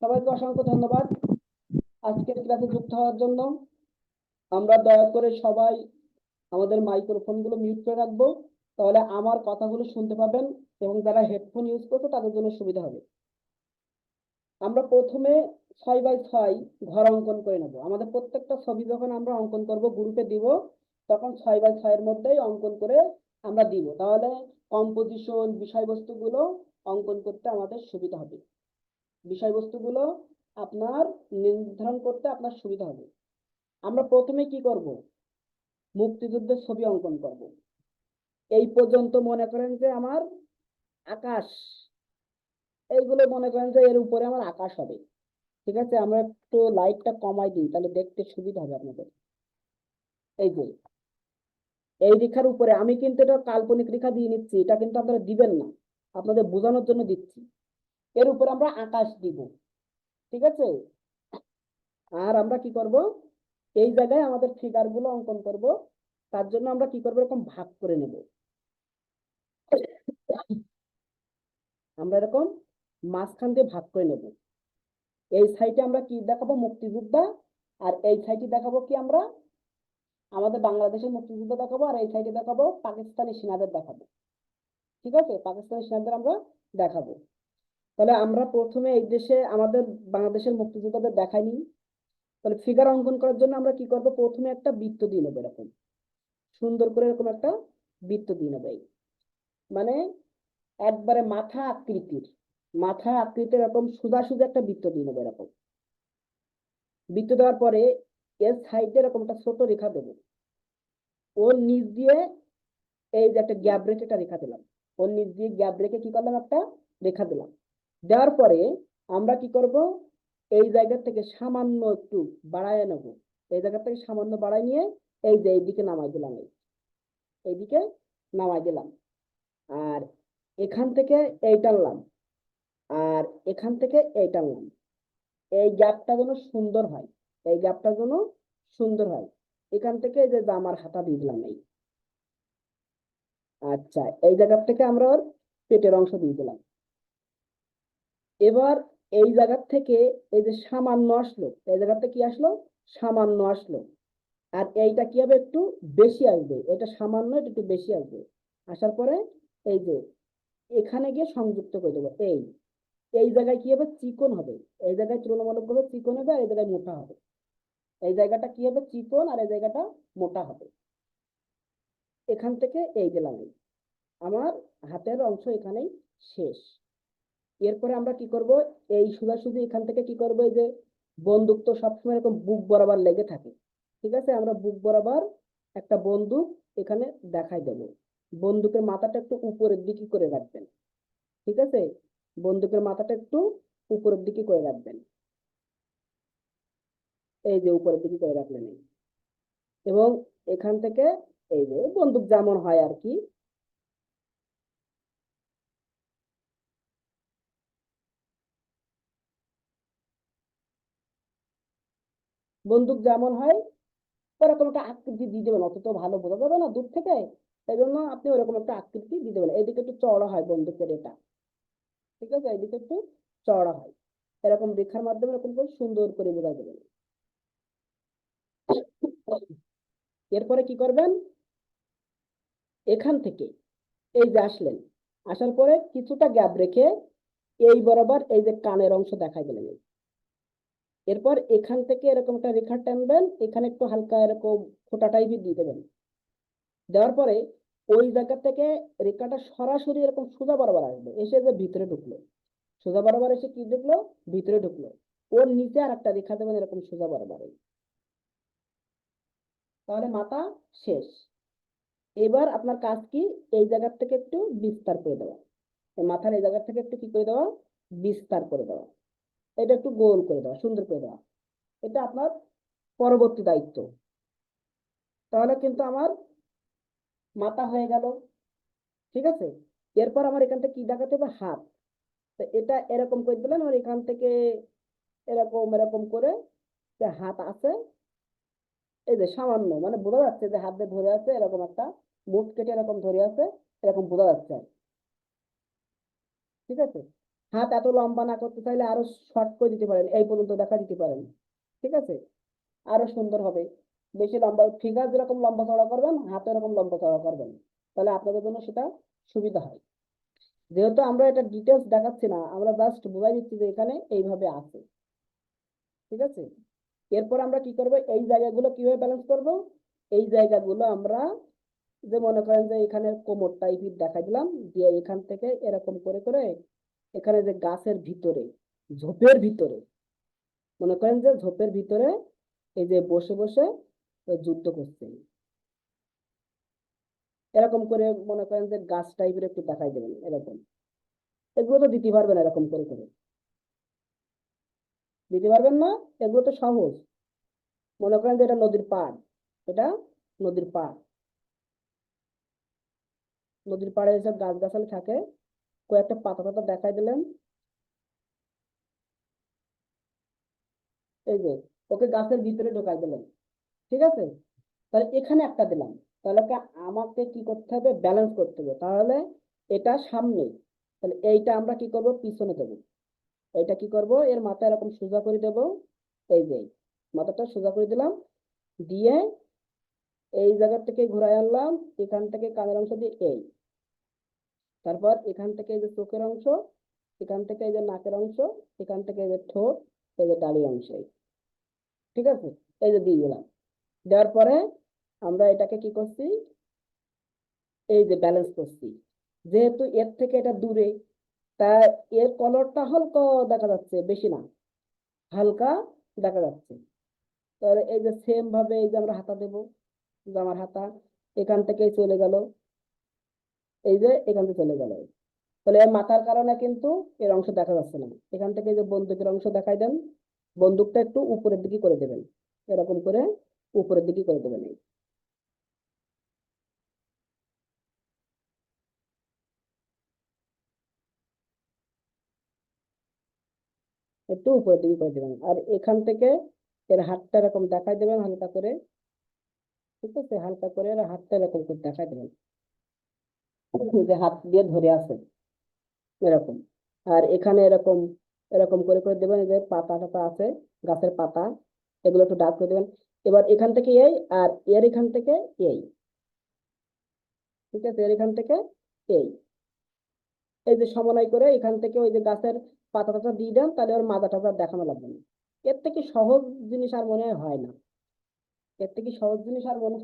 সবাইকে অসংখ্য ধন্যবাদ আজকের ক্লাসে যুক্ত হওয়ার জন্য। আমরা দয়া করে সবাই আমাদের মাইক্রোফোন গুলো মিউট করে রাখবো, তাহলে আমার কথাগুলো শুনতে পাবেন এবং যারা হেডফোন ইউজ করছে তাদের জন্য সুবিধা হবে। আমরা প্রথমে 6x6 ঘর অঙ্কন করে নেব। আমাদের প্রত্যেকটা ছবি যখন আমরা অঙ্কন করব গ্রুপে দিব, তখন 6x6 এর মধ্যেই অঙ্কন করে আমরা দিব, তাহলে কম্পোজিশন বিষয়বস্তুগুলো অঙ্কন করতে আমাদের সুবিধা হবে। বিষয়বস্তুগুলো আপনার নির্ধারণ করতে আপনার সুবিধা হবে। আমরা প্রথমে কি করব? মুক্তিযুদ্ধের ছবি অঙ্কন করব। এই পর্যন্ত মনে করেন যে আমার আকাশ, এইগুলো মনে করেন যে এর উপরে আমার আকাশ হবে। ঠিক আছে, আমরা একটু লাইটটা কমাই দিই, তাহলে দেখতে সুবিধা হবে আপনাদের। এই যে এই রেখার উপরে আমি কিন্তু এটা কাল্পনিক রেখা দিয়ে নিচ্ছি, এটা কিন্তু আপনারা দিবেন না, আপনাদের বোঝানোর জন্য দিচ্ছি। এর উপরে আমরা আকাশ দিব। ঠিক আছে, আর আমরা কি করব? এই জায়গায় আমাদের ফিগার গুলো অঙ্কন করব। তার জন্য আমরা কি করবো, এরকম ভাগ করে নেব। আমরা এরকম মাঝখান দিয়ে ভাগ করে নেব। এই সাইডে আমরা কি দেখাবো? মুক্তিযোদ্ধা। আর এই সাইডে দেখাবো কি? আমরা আমাদের বাংলাদেশের মুক্তিযুদ্ধ দেখাবো, আর এই সাইডে দেখাবো পাকিস্তানি সেনাদের দেখাবো। ঠিক আছে, পাকিস্তানি সেনাদের আমরা দেখাবো। তাহলে আমরা প্রথমে এই দেশে আমাদের বাংলাদেশের মুক্তিযোদ্ধাদের দেখাইনি। তাহলে ফিগার অঙ্কন করার জন্য আমরা কি করব? প্রথমে একটা বৃত্ত দিয়ে নেবো, এরকম সুন্দর করে এরকম একটা বৃত্ত দিয়ে নেবো। মানে একবারে মাথা আকৃতির এরকম সোজা সোজা একটা বৃত্ত দিয়ে নেবো। এরকম বৃত্ত দেওয়ার পরে এর সাইডে এরকম একটা ছোট রেখা দেবো। ওর নিচ দিয়ে এই যে একটা গ্যাপ রেখে একটা রেখা দিলাম। ওর নিচ দিয়ে গ্যাপ রেখে কি করলাম? একটা রেখা দিলাম। দেওয়ার পরে আমরা কি করব? এই জায়গা থেকে সামান্য একটু বাড়ায় নেব। এই জায়গা থেকে সামান্য বাড়ায় নিয়ে এই যে এইদিকে নামাই দিলাম, এইদিকে নামাই দিলাম। আর এখান থেকে এই টানলাম, আর এখান থেকে এই টানলাম। এই গ্যাপটা যেন সুন্দর হয়, এই গ্যাপটা যেন সুন্দর হয়। এখান থেকে এই যে জামার হাতা দিয়ে দিলাম। এই আচ্ছা, এই জায়গা থেকে আমরা ওর পেটের অংশ দিয়ে দিলাম। এবার এই জায়গা থেকে এই যে সামান্য আসলো, এই জায়গাতে কি আসলো? সামান্য আসলো। আর এইটা কি হবে? একটু বেশি আসবে। এটা সামান্য, এটা একটু বেশি আসবে। আসার পরে এই যে এখানে গিয়ে সংযুক্ত করে দেবো। এই জায়গায় কি হবে? চিকন হবে। এই জায়গায় তুলনামূলকভাবে চিকন হবে, আর এই জায়গায় মোটা হবে। এই জায়গাটা কি হবে? চিকন, আর এই জায়গাটা মোটা হবে। এখান থেকে এই দিলাম। আমার হাতের অংশ এখানেই শেষ। এরপরে আমরা কি করব? এই সোজাসুজি এখান থেকে কি করবো? এই যে বন্দুক তো সবসময় এরকম বুক বরাবর লেগে থাকে। ঠিক আছে, আমরা বুক বরাবর একটা বন্দুক এখানে দেখাই দেবো। বন্দুকের মাথাটা একটু উপরের দিকে করে রাখবেন। ঠিক আছে, বন্দুকের মাথাটা একটু উপরের দিকে করে রাখবেন। এই যে উপরের দিকে করে রাখলেন। এবং এখান থেকে এই যে বন্দুক যেমন হয় আর কি, বন্দুক যেমন হয় ওরকম একটা আকৃতি দিয়ে দেবেন। অত তো ভালো বোঝা যাবে না দূর থেকে, এই জন্য আপনি ওরকম একটা আকৃতি দিয়ে দেবেন। এইদিকে একটু চওড়া হয় বন্দুকের এটা। ঠিক আছে, এইদিকে একটু চওড়া হয়। এরকম রেখার মাধ্যমে এরকম করে সুন্দর করে বোঝা যাবে। এরপরে কি করবেন? এখান থেকে এই যে আসলেন, আসার পরে কিছুটা গ্যাপ রেখে এই বরাবর এই যে কানের অংশ দেখাই দিলেন। এরপর এখান থেকে এরকম একটা রেখা টানবেন, এখানে একটু হালকা এরকম ফোঁটা টাইপের দিয়ে দেবেন। দেওয়ার পরে ওই জায়গা থেকে রেখাটা সরাসরি এরকম সোজা বরাবর আসবে, এসে যে ভিতরে ঢুকলো। সোজা বরাবর এসে কি ঢুকলো? ভিতরে ঢুকলো। ওর নিচে আর একটা রেখা দেবেন এরকম সোজা বরাবর। তাহলে মাথা শেষ। এবার আপনার কাজ কি? এই জায়গা থেকে একটু বিস্তার করে দেওয়া। মাথার এই জায়গা থেকে একটু কি করে দেওয়া? বিস্তার করে দেওয়া। এটা একটু গোল করে দেওয়া, সুন্দর করে দেওয়া। এটা আপনার পরবর্তী দায়িত্ব। তাহলে কিন্তু আমার মাথা হয়ে গেল। ঠিক আছে, এরপর আমার এখান থেকে কি দেখাতে হবে? হাত। তো এটা এরকম করে দিলেন, আর এখান থেকে এরকম এরকম করে যে হাত আছে, এই যে সামান্য মানে বোঝা যাচ্ছে যে হাত দিয়ে ধরে আছে, এরকম একটা মুখ কেটে এরকম ধরে আছে, এরকম বোঝা যাচ্ছে। ঠিক আছে, হাত এত লম্বা না করতে চাইলে আরো শর্ট করে দিতে পারেন, এই পর্যন্ত দেখা দিতে পারেন, ঠিক আছে, আরো সুন্দর হবে। বেশি লম্বা ফিগার যেরকম লম্বা চড়া করবেন, হাতে এরকম লম্বা চড়া করবেন, তাহলে আপনাদের জন্য সেটা সুবিধা হয়। যেহেতু আমরা এটা ডিটেলস দেখাচ্ছি না, আমরা জাস্ট বুঝাই দিচ্ছি যে এখানে এইভাবে আছে, ঠিক আছে। এরপর আমরা কি করব, এই জায়গাগুলো কিভাবে ব্যালেন্স করব, এই জায়গাগুলো আমরা যে মনে করেন যে এখানে কোমর টাইপের দেখা দিলাম, দিয়ে এখান থেকে এরকম করে করে এখানে যে গাছের ভিতরে, ঝোপের ভিতরে, মনে করেন যে ঝোপের ভিতরে এই যে বসে বসে যুদ্ধ করছে, এরকম করে মনে করেন যে গাছ টাইপের একটু দেখাই দেবেন এরকম। এগুলো তো দিতে পারবেন এরকম করে করে, দিতে পারবেন না, এগুলো তো সহজ। মনে করেন যে এটা নদীর পাড়, এটা নদীর পাড়, নদীর পাড়ে এসব গাছ গাছালি থাকে, কয়েকটা পাতা পাতা দেখাই দিলেন, এই যে ওকে গাছের ভিতরে ঢোকাই দিলেন, ঠিক আছে। তাহলে এখানে একটা দিলাম, তাহলে আমাকে কি করতে হবে, ব্যালেন্স করতে হবে, তাহলে এটা সামনে, তাহলে এইটা আমরা কি করব, পিছনে দেবো। এইটা কি করব, এর মাথা এরকম সোজা করে দেব, এই যে মাথাটা সোজা করে দিলাম, দিয়ে এই জায়গা থেকে ঘুরাই আনলাম, এখান থেকে কানের অংশ দিয়ে এই, তারপর এখান থেকে এই যে চোখের অংশ, এখান থেকে এই যে নাকের অংশ, এখান থেকে এই যে ঠোঁট, এই যে দাড়ির অংশ, ঠিক আছে, এই যে দিয়ে দিলাম। দেওয়ার পরে আমরা এটাকে কি করছি, এই যে ব্যালেন্স করছি, যেহেতু এর থেকে এটা দূরে, তা এর কলরটা হালকা দেখা যাচ্ছে, বেশি না, হালকা দেখা যাচ্ছে। তাহলে এই যে সেম ভাবে এই যে আমরা হাতা দেব, জামার হাতা এখান থেকে চলে গেল, এই যে এখান থেকে চলে গেল, তাহলে এর মাথার কারণে কিন্তু এর অংশ দেখা যাচ্ছে না। এখান থেকে যে বন্দুকের অংশ দেখাই দেন, বন্দুকটা একটু উপরের দিকে করে দেবেন, এরকম করে উপরের দিকে করে দেবেন, একটু উপরের দিকে করে দেবেন। আর এখান থেকে এর হাতটা এরকম দেখাই দেবেন হালকা করে, ঠিক আছে, হালকা করে এর হাতটা এরকম করে দেখাই দেবেন, যে হাত দিয়ে ধরে আছে এরকম। আর এখানে এরকম এরকম করে করে দেবেন, এই যে পাতা টাতা আছে, গাছের পাতা, এগুলো একটু ডাক করে দেবেন। এবার এখান থেকে এই, আর এর এখান থেকে এই, ঠিক আছে, এর এখান থেকে এই, এই যে সমন্বয় করে এখান থেকে ওই যে গাছের পাতা টাতা দিয়ে দেন, তাহলে ওর মাথা টাথা দেখানো লাগবে না। এর থেকে সহজ জিনিস আর মনে হয় না, এর থেকে সহজ জিনিস আর মনে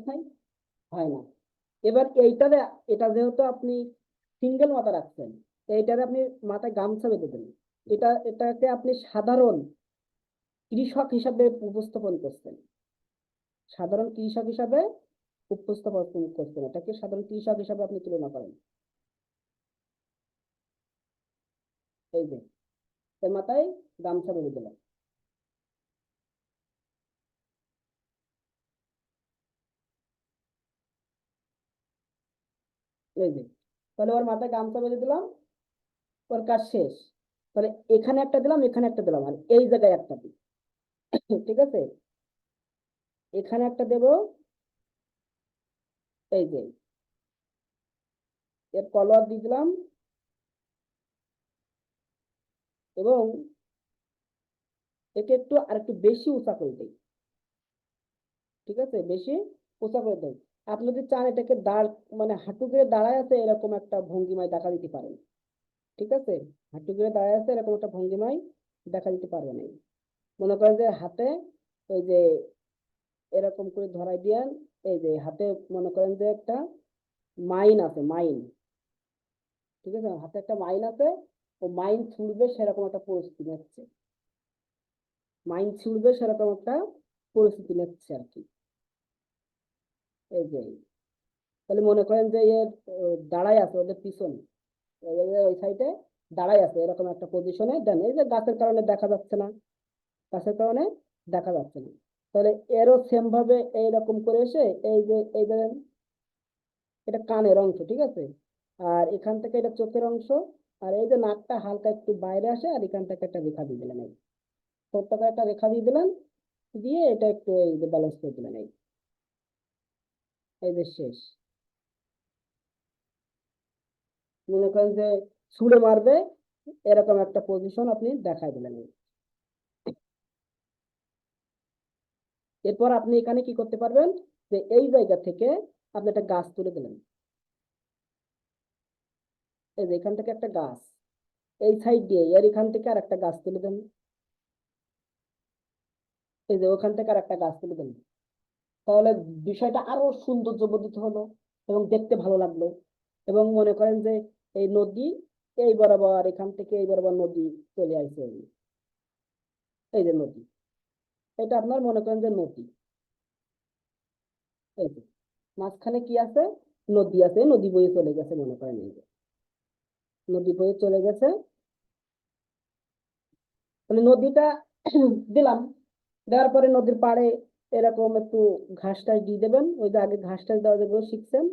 হয় না। এবার এইটারে, এটা যেহেতু আপনি সিঙ্গেল মাথা রাখছেন, এইটারে আপনি মাথায় গামছা বেঁধে দেন, এটাকে আপনি সাধারণ কৃষক হিসাবে উপস্থাপন করছেন, সাধারণ কৃষক হিসাবে উপস্থাপন করছেন, এটাকে সাধারণ কৃষক হিসাবে আপনি তুলনা করেন। এই যে এর মাথায় গামছা বেঁধে দিলাম, এই যে, তাহলে ওর মাথায় গামছা বেঁধে দিলাম, ওর কাজ শেষ। তাহলে এখানে একটা দিলাম, এখানে একটা দিলাম, আর এই জায়গায় একটা দিই, ঠিক আছে, এখানে একটা দেব, এই যে এর কলার দিয়ে দিলাম, এবং একে একটু আর একটু বেশি উঁচা করে দেই, ঠিক আছে, বেশি উঁচা করে দেই। আপনি যদি চান এটাকে দাঁড়, মানে হাঁটু করে দাঁড়ায় আছে এরকম একটা ভঙ্গিমায় দেখা দিতে পারেন, ঠিক আছে, হাঁটু করে দাঁড়ায় আছে এরকম একটা ভঙ্গিমায় দেখা দিতে পারবেন। এই মনে করেন যে হাতে ওই যে এরকম করে ধরাই দিয়েন, এই যে হাতে মনে করেন যে একটা মাইন আছে, মাইন, ঠিক আছে, হাতে একটা মাইন আছে, ও মাইন ছুড়বে সেরকম একটা পরিস্থিতি নিচ্ছে, মাইন ছুড়বে সেরকম একটা পরিস্থিতি নিচ্ছে আর কি। এই যে তাহলে মনে করেন যে এর দাঁড়াই আছে ওদের পিছনে, ওই সাইডে দাঁড়াই আছে এরকম একটা পজিশনে দেন, এই যে গাছের কারণে দেখা যাচ্ছে না, গাছের কারণে দেখা যাচ্ছে না। তাহলে এরও সেম ভাবে এইরকম করে এসে এই যে এই দেখেন, এটা কানের অংশ, ঠিক আছে, আর এখান থেকে এটা চোখের অংশ, আর এই যে নাকটা হালকা একটু বাইরে আসে, আর এখান থেকে একটা রেখা দিয়ে দিলেন, এই ছোট্ট করে একটা রেখা দিয়ে দিলেন, দিয়ে এটা একটু এই যে ব্যালেন্স করে দিলেন, এই যে শেষ। মনে করেন যে ছুঁড়ে মারবে, এরকম একটা পজিশন আপনি দেখাই দিলেন। এরপর আপনি এখানে কি করতে পারবেন, যে এই জায়গা থেকে আপনি একটা গাছ তুলে দিলেন। এই যে এখান থেকে একটা গাছ, এই সাইড দিয়ে এর এখান থেকে আর একটা গাছ তুলে দেন। এই যে ওখান থেকে আর একটা গাছ তুলে দেন। তাহলে বিষয়টা আরো সৌন্দর্যবর্ধিত হলো এবং দেখতে ভালো লাগলো। এবং মনে করেন যে এই নদী এই বরাবর, এখান থেকে এই বরাবর নদী চলে আসছে। এই যে নদী, এটা আপনার মনে করেন যে নদী। এই যে মাঝখানে কি আছে, নদী আছে, নদী বয়ে চলে গেছে, মনে করেন এই যে নদী বয়ে চলে গেছে। মানে নদীটা দিলাম, দেওয়ার পরে নদীর পাড়ে এরকম একটু ঘাস টাস দিয়ে দেবেন। ওই যে আগে ঘাস টাস দেওয়া যেগুলো শিখছেন,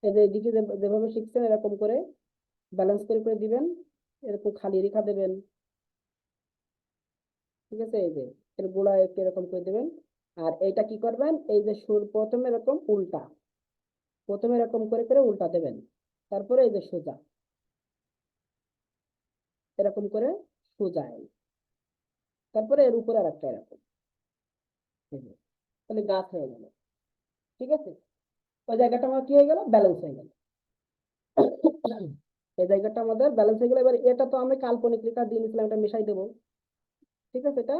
এই যে এদিকে যেভাবে শিখছেন এরকম করে ব্যালেন্স করে করে দিবেন। এরকম খালি রেখা দেবেন, ঠিক আছে। এই যে এর গোড়া একটু এরকম করে দেবেন। আর এইটা কি করবেন, এই যে সুর প্রথমে এরকম উল্টা, প্রথমে এরকম করে করে উল্টা দেবেন। তারপরে এই যে সোজা, এরকম করে সোজা তারপরে এর উপরে আর একটা এরকম। এই যে, তাহলে গাছ হয়ে গেল, ঠিক আছে। ওই জায়গাটা আমার কি হয়ে গেল, ব্যালেন্স হয়ে গেল। এই জায়গাটা আমাদের ব্যালেন্স হয়ে গেল। এবার এটা তো আমি কাল্পনিক রেখা দিয়ে নিয়েছিলাম, এটা মিশাই দেবো, ঠিক আছে। এটা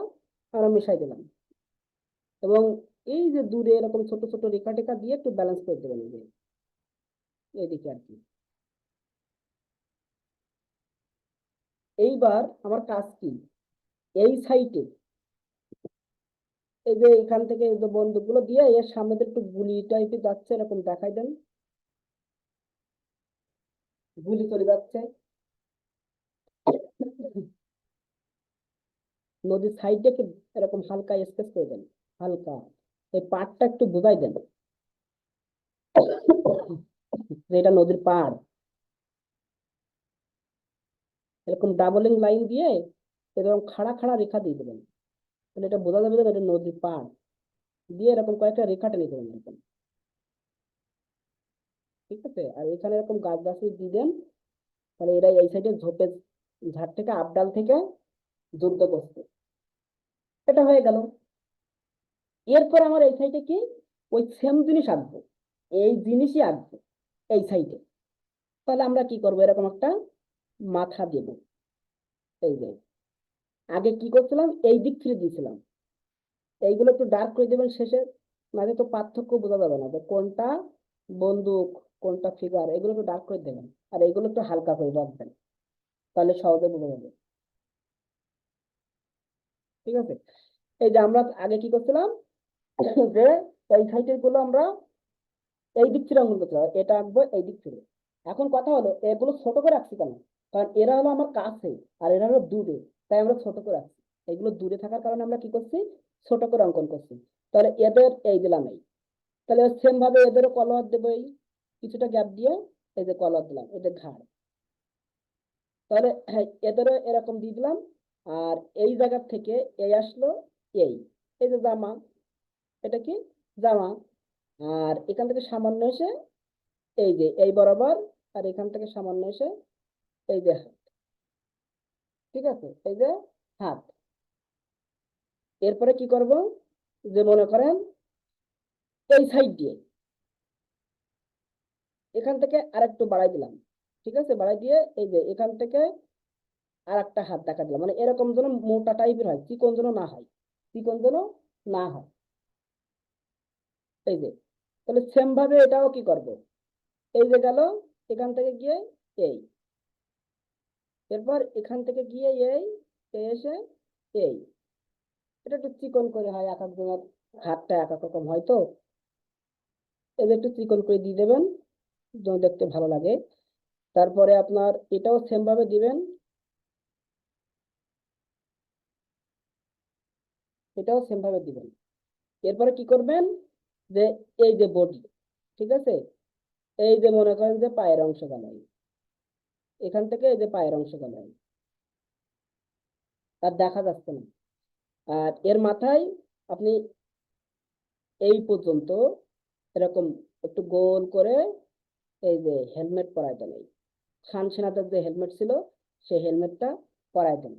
আমরা মিশাই দিলাম। এবং এই যে দূরে এরকম ছোট ছোট রেখা টেখা দিয়ে একটু ব্যালেন্স করে দেবেন, এই যে এইদিকে আর কি। এইবার আমার কাজ কি, এই সাইডে এই যে এখান থেকে এই যে বন্দুকগুলো দিয়ে এর সামনে দিয়ে একটু গুলি টাইপের যাচ্ছে, এরকম দেখাই দেন। গুলি চলে যাচ্ছে নদীর সাইডে, একটু এরকম হালকা স্পেস করে দেন, হালকা এই পাড়টা একটু বোঝাই দেন যে এটা নদীর পাড়। এরকম ডাবলিং লাইন দিয়ে এরকম খাড়া খাড়া রেখা দিয়ে দেবেন, তাহলে এটা বোঝা যাবে যে এটা নদীর পাড়। দিয়ে এরকম কয়েকটা রেখা টেনে দেবেন এরকম, ঠিক আছে। আর এখানে এরকম গাছ গাছই দিয়ে দেন, তাহলে এরা এই সাইডে ঝোপে ঝাড় থেকে আবডাল থেকে যুদ্ধ করছে। এটা হয়ে গেল। এরপর আমার এই সাইডে কি, ওই সেম জিনিস আঁকবো, এই জিনিসই আঁকবো এই সাইডে। তাহলে আমরা কি করবো, এরকম একটা মাথা দেব। এই যে আগে কি করছিলাম, এই দিক থেকে দিয়েছিলাম, এইগুলো একটু ডার্ক করে দেবেন শেষে, মাঝে তো পার্থক্য বোঝা যাবে না যে কোনটা বন্দুক কোনটা ফিগার, এগুলো একটু ডার্ক করে দেবেন। আর এইগুলো একটু হালকা করে রাখবেন, তাহলে সহজে বোঝা যাবে, ঠিক আছে। এই যে আমরা আগে কি করছিলাম, যে এই সাইডের গুলো আমরা এই দিক থেকে অঙ্কন করতে হবে, এটা আঁকবো এই দিক থেকে। এখন কথা হলো এগুলো ছোট করে রাখছি কেন, কারণ এরা হলো আমার কাছে আর এরা হলো দূরে, তাই আমরা ছোট করে রাখছি। এগুলো দূরে থাকার কারণে আমরা কি করছি, ছোট করে অঙ্কন করছি। তাহলে এদের এই দিলাম এই, তাহলে সেম ভাবে এদেরও কলর দেবো, এই কিছুটা গ্যাপ দিয়ে এই যে কলর দিলাম এদের ঘাড়। তাহলে এদেরও এরকম দিয়ে দিলাম। আর এই জায়গা থেকে এই আসলো, এই এই যে জামা, এটা কি জামা। আর এখান থেকে সামান্য এসে এই যে এই বরাবর, আর এখান থেকে সামান্য এসে এই যে হাত, ঠিক আছে, এই যে হাত। এরপরে কি করব, যে মনে করেন এই সাইড দিয়ে এখান থেকে আর একটু বাড়াই দিলাম, ঠিক আছে, বাড়াই দিয়ে এই যে এখান থেকে আর একটা হাত দেখা দিলাম, মানে এরকম যেন মোটা টাইপের হয়, চিকন যেন না হয়, চিকন যেন না হয়। এই যে তাহলে সেম ভাবে এটাও কি করব, এই যে গেল এখান থেকে গিয়ে এই, এরপর এখান থেকে গিয়ে এই এসে এই, এটা একটু চিকন করে হয়, এক একজনের হাতটা এক এক রকম হয় তো, এই যে একটু চিকন করে দিয়ে দেবেন যেন দেখতে ভালো লাগে। তারপরে আপনার এটাও সেম ভাবে দিবেন, এটাও সেম ভাবে দিবেন। এরপরে কি করবেন, যে এই যে বডি, ঠিক আছে, এই যে মনে করেন যে পায়ের অংশ বানাই, এখান থেকে এই যে পায়ের অংশ বানাই, আর দেখা যাচ্ছে না। আর এর মাথায় আপনি এই পর্যন্ত এরকম একটু গোল করে এই যে হেলমেট পরাই দেন, এই খান সেনাদের যে হেলমেট ছিল সেই হেলমেটটা পরাই দেন।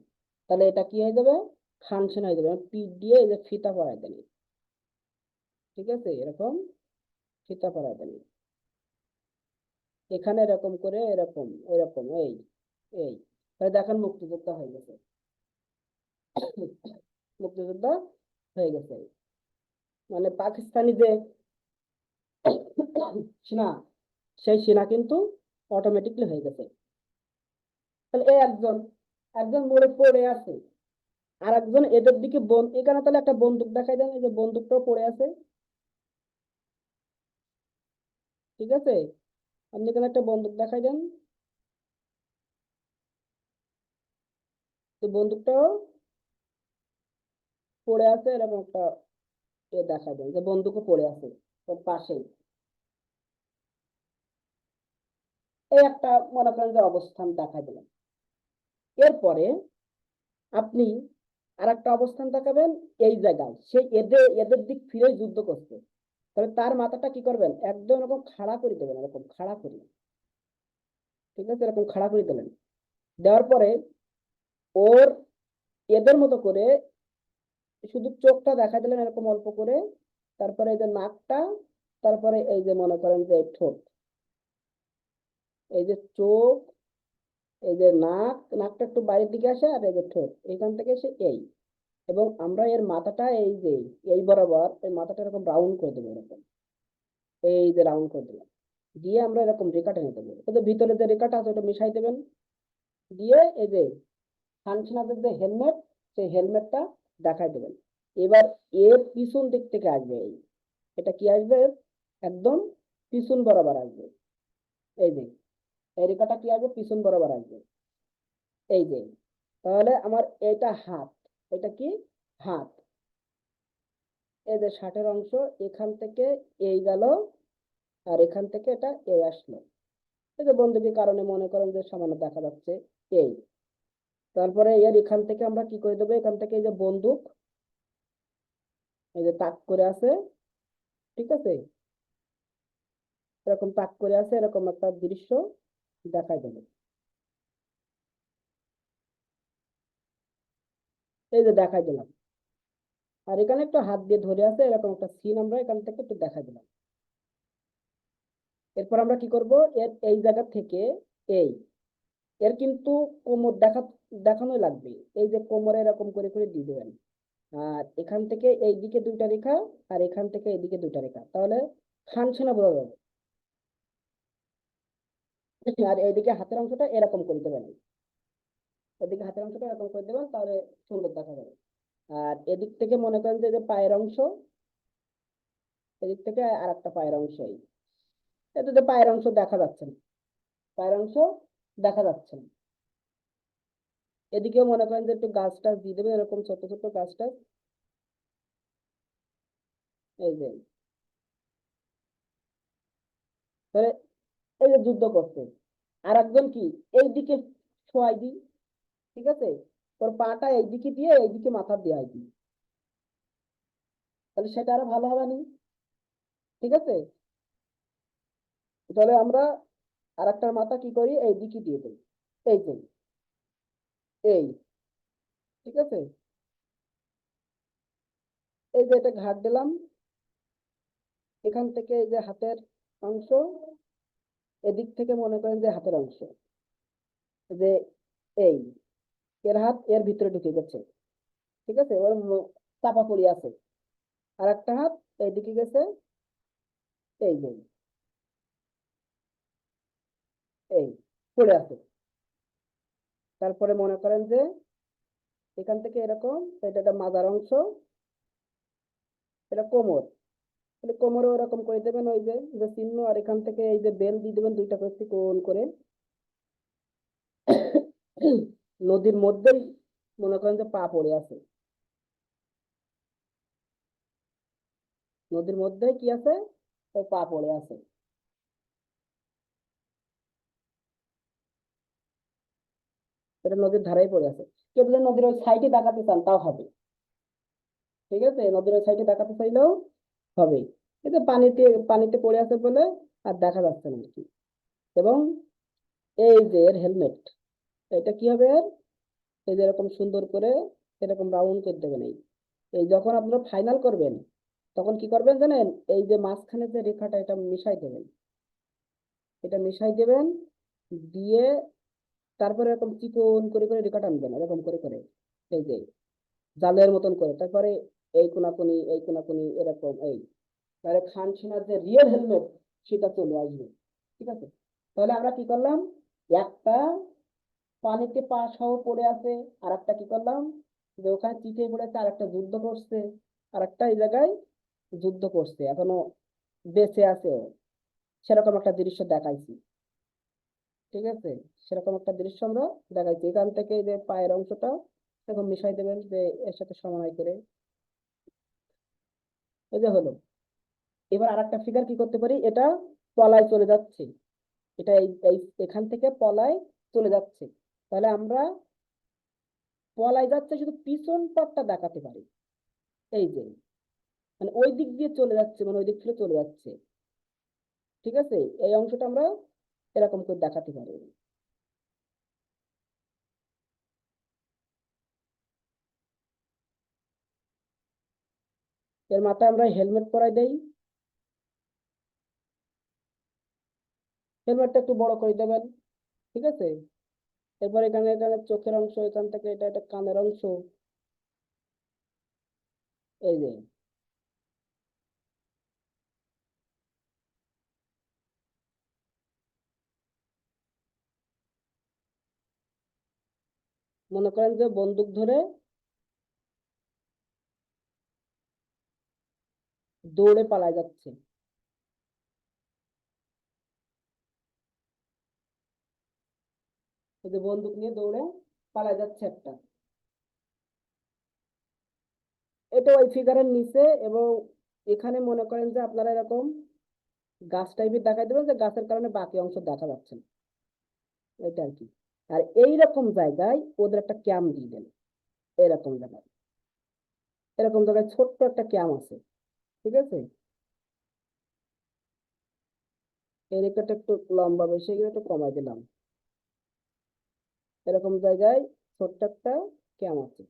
তাহলে এটা কি হয়ে যাবে, ফাংশন হয়ে যাবে, পিঠ দিয়ে এই যে ফিতা পরাই দেন, ঠিক আছে, এরকম ফিতা পরাই দেন, এখানে এরকম করে এরকম এরকম এই এই তাহলে দেখেন মুক্তিযোদ্ধা হয়ে গেছে, মুক্তিযোদ্ধা হয়ে গেছে। মানে পাকিস্তানি যে সেনা, সেই সেনা কিন্তু অটোমেটিকলি হয়ে গেছে। তাহলে এই একজন, একজন মরে পড়ে আছে, আর একজন এদের দিকে এখানে তাহলে একটা বন্দুক দেখাই দেন, এই যে বন্দুকটাও পড়ে আছে, ঠিক আছে, আপনি এখানে একটা বন্দুক দেখাই দেন, তো বন্দুকটাও পড়ে আছে, এরকম একটা দেখাই দেন যে বন্দুকও পড়ে আছে ওর পাশেই। এই একটা মনে করেন যে অবস্থান দেখাই দিলাম। এরপরে আপনি আর একটা অবস্থান দেখাবেন, এই জায়গায় সে এদের এদের দিক ফিরে যুদ্ধ করছে, তাহলে তার মাথাটা কি করবেন, একদম এরকম খাড়া করে দেবেন, এরকম খাড়া করে, ঠিক আছে, এরকম খাড়া করে দিলেন। দেওয়ার পরে ওর এদের মতো করে শুধু চোখটা দেখা দিলেন এরকম অল্প করে, তারপরে এই যে নাকটা, তারপরে এই যে মনে করেন যে ঠোঁট, এই যে চোখ, এই যে নাক, নাকটা একটু বাইরের দিকে আসে, আর এই যে ঠোঁট এখান থেকে এসে এই, এবং আমরা এর মাথাটা এই যে এই বরাবর এই মাথাটা এরকম রাউন্ড করে দেবো, এরকম এই যে রাউন্ড করে দিলাম, দিয়ে আমরা এরকম রেখা টেনে দেবো, ওদের ভিতরে যে রেখাটা আছে ওটা মিশাই দেবেন, দিয়ে এই যে হানসিনাদের যে হেলমেট, সেই হেলমেটটা দেখাই দেবেন। এবার এর পিছন দিক থেকে আসবে এই, এটা কি আসবে, একদম পিছন বরাবর আসবে, এই যে এই রেখাটা কি আসবে, পিছন বরাবর আসবে, এই যে, তাহলে আমার এটা হাত, এটা কি হাত, এই যে ষাটের অংশ এখান থেকে এই গেল, আর এখান থেকে এটা এই আসলো, এই যে বন্দুকের কারণে মনে করেন যে সামান্য দেখা যাচ্ছে এই, তারপরে এর এখান থেকে আমরা কি করে দেবো, এখান থেকে এই যে বন্দুক এই যে তাক করে আছে, ঠিক আছে, এরকম তাক করে আছে, এরকম একটা দৃশ্য দেখাই দেবে, এই যে দেখাই দিলাম, আর এখানে একটু হাত দিয়ে ধরে আছে, এরকম একটা সিন আমরা এখান থেকে একটু দেখাই দিলাম। এরপর আমরা কি করব, এর এই জায়গা থেকে এই, এর কিন্তু কোমর দেখানোই লাগবে, এই যে কোমরে এরকম করে করে দিয়ে দেবেন, আর এখান থেকে এইদিকে দুইটা রেখা, আর এখান থেকে এইদিকে দুইটা রেখা, তাহলে খান সেনা বোঝা যাবে। আর এইদিকে হাতের অংশটা এরকম করে দেবেন, এদিকে হাতের অংশটা এরকম করে দেবেন, তাহলে সুন্দর দেখা যাবে। আর এদিক থেকে মনে করেন যে পায়ের অংশ, এদিক থেকে আর একটা পায়ের অংশ, এটাতে পায়ের অংশ দেখা যাচ্ছে না, পায়ের অংশ দেখা যাচ্ছে না। এদিকেও মনে করেন যে একটু গাছ টাছ দিয়ে দেবে, এরকম ছোট ছোট গাছ টাছ, এই যে, তাহলে এই যে যুদ্ধ করছে, আর একজন কি এইদিকে ছোঁয়াই দিই, ঠিক আছে, তোর পাটা এইদিকে দিয়ে এইদিকে মাথা দিয়ে দিই, তাহলে সেটা আরো ভালো হবে না, ঠিক আছে। তাহলে আমরা আর একটার মাথা কি করি, এইদিকে দিয়ে দিই, এই যে এই, ঠিক আছে, এই যে এটা ঘাট দিলাম, এখান থেকে এই যে হাতের অংশ, এদিক থেকে মনে করেন যে হাতের অংশ, যে এই এর হাত এর ভিতরে ঢুকে গেছে, ঠিক আছে, ওর চাপা পড়ে আছে, আর একটা হাত এইদিকে গেছে, এই যে এই পড়ে আছে। তারপরে মনে করেন যে এখান থেকে এরকম, এটা একটা মাজার অংশ, এটা কোমর, তাহলে কোমরে ওরকম করে দেবেন ওই যে যে চিহ্ন, আর এখান থেকে এই যে বেল দিয়ে দেবেন দুইটা করে কোন করে, নদীর মধ্যেই মনে করেন যে পা পড়ে আছে, নদীর মধ্যে কি আছে, ওর পা পড়ে আছে, এটা নদীর ধারেই পড়ে আছে। কেউ যদি নদীর ওই সাইডে দেখাতে চান তাও হবে, ঠিক আছে, নদীর ওই সাইডে দেখাতে চাইলেও হবে, এটা পানিতে পানিতে পড়ে আছে বলে আর দেখা যাচ্ছে না আর কি। এবং এই যে এর হেলমেট, এটা কি হবে এর? এই যে এরকম সুন্দর করে এরকম রাউন্ড করে দেবেন। এই এই যখন আপনারা ফাইনাল করবেন তখন কি করবেন জানেন, এই যে মাঝখানে যে রেখাটা এটা মিশাই দেবেন, এটা মিশাই দেবেন, দিয়ে তারপরে এরকম চিকন করে করে রেখা টানবেন এরকম করে করে, এই যে জালের মতন করে, তারপরে এই কোনাকুনি এই কোনাকুনি এরকম, এই তাহলে খান সিনার যে রিয়েল হেলমেট সেটা চলে আসবে। ঠিক আছে, তাহলে আমরা কি করলাম, একটা পানিতে পা সহ পড়ে আছে, আর একটা কি করলাম, যে ওখানে চিঠে পড়েছে, আর একটা যুদ্ধ করছে, আর একটা এই জায়গায় যুদ্ধ করছে, এখনো বেঁচে আছে ও। সেরকম একটা দৃশ্য দেখাইছি। ঠিক আছে, সেরকম একটা দৃশ্য আমরা দেখাইছি। এখান থেকে এই যে পায়ের অংশটা এরকম মিশাই দেবেন যে এর সাথে সমন্বয় করে, এই যে হলো। এবার আরেকটা ফিগার কি করতে পারি, এটা পলায় চলে যাচ্ছে, এটা এখান থেকে পলায় চলে যাচ্ছে, তাহলে আমরা পলায় যাচ্ছে শুধু পিছন পাটটা দেখাতে পারি। এই যে মানে ওই দিক দিয়ে চলে যাচ্ছে, মানে ওই দিক থেকে চলে যাচ্ছে। ঠিক আছে, এই অংশটা আমরা এরকম করে দেখাতে পারি। এর মাথায় আমরা হেলমেট পরাই দেই, হেলমেটটা একটু বড় করে দেবেন। ঠিক আছে, এরপর এখানে এখানে চোখের অংশ, এখান থেকে এটা এটা কানের অংশ, এই যে মনে করেন যে বন্দুক ধরে দৌড়ে পালায় যাচ্ছে, এই যে বন্দুক নিয়ে দৌড়ে পালায় যাচ্ছে একটা, এটা ওই ফিগারের নিচে। এবং এখানে মনে করেন যে আপনারা এরকম গাছ টাইপের দেখাই দেবেন, যে গাছের কারণে বাকি অংশ দেখা যাচ্ছে না, এটা আর কি। আর এইরকম জায়গায় ওদের একটা ক্যাম দিয়ে দেন, এরকম জায়গায়, এরকম জায়গায় ছোট্ট একটা ক্যাম আছে। ঠিক আছে, এই রেখাটা একটু লম্বা বেশি, এগুলো একটু কমাই দিলাম, এরকম জায়গায় ছোট্ট একটা ক্যাম আছে।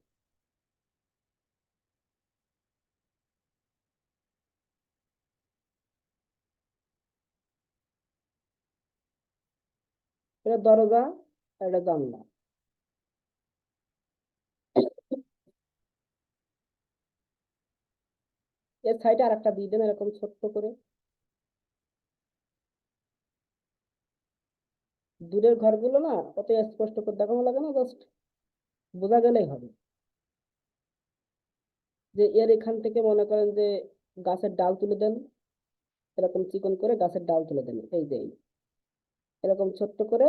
এটা দরজা আর এটা জানলা। এর সাইডে আর একটা দিয়ে দেন এরকম ছোট্ট করে, দূরের ঘরগুলো না অত স্পষ্ট করে দেখানো লাগে না, জাস্ট বোঝা গেলেই হবে। যে এর এখান থেকে মনে করেন যে গাছের ডাল তুলে দেন, এরকম চিকন করে গাছের ডাল তুলে দেন, এই যে এরকম ছোট্ট করে,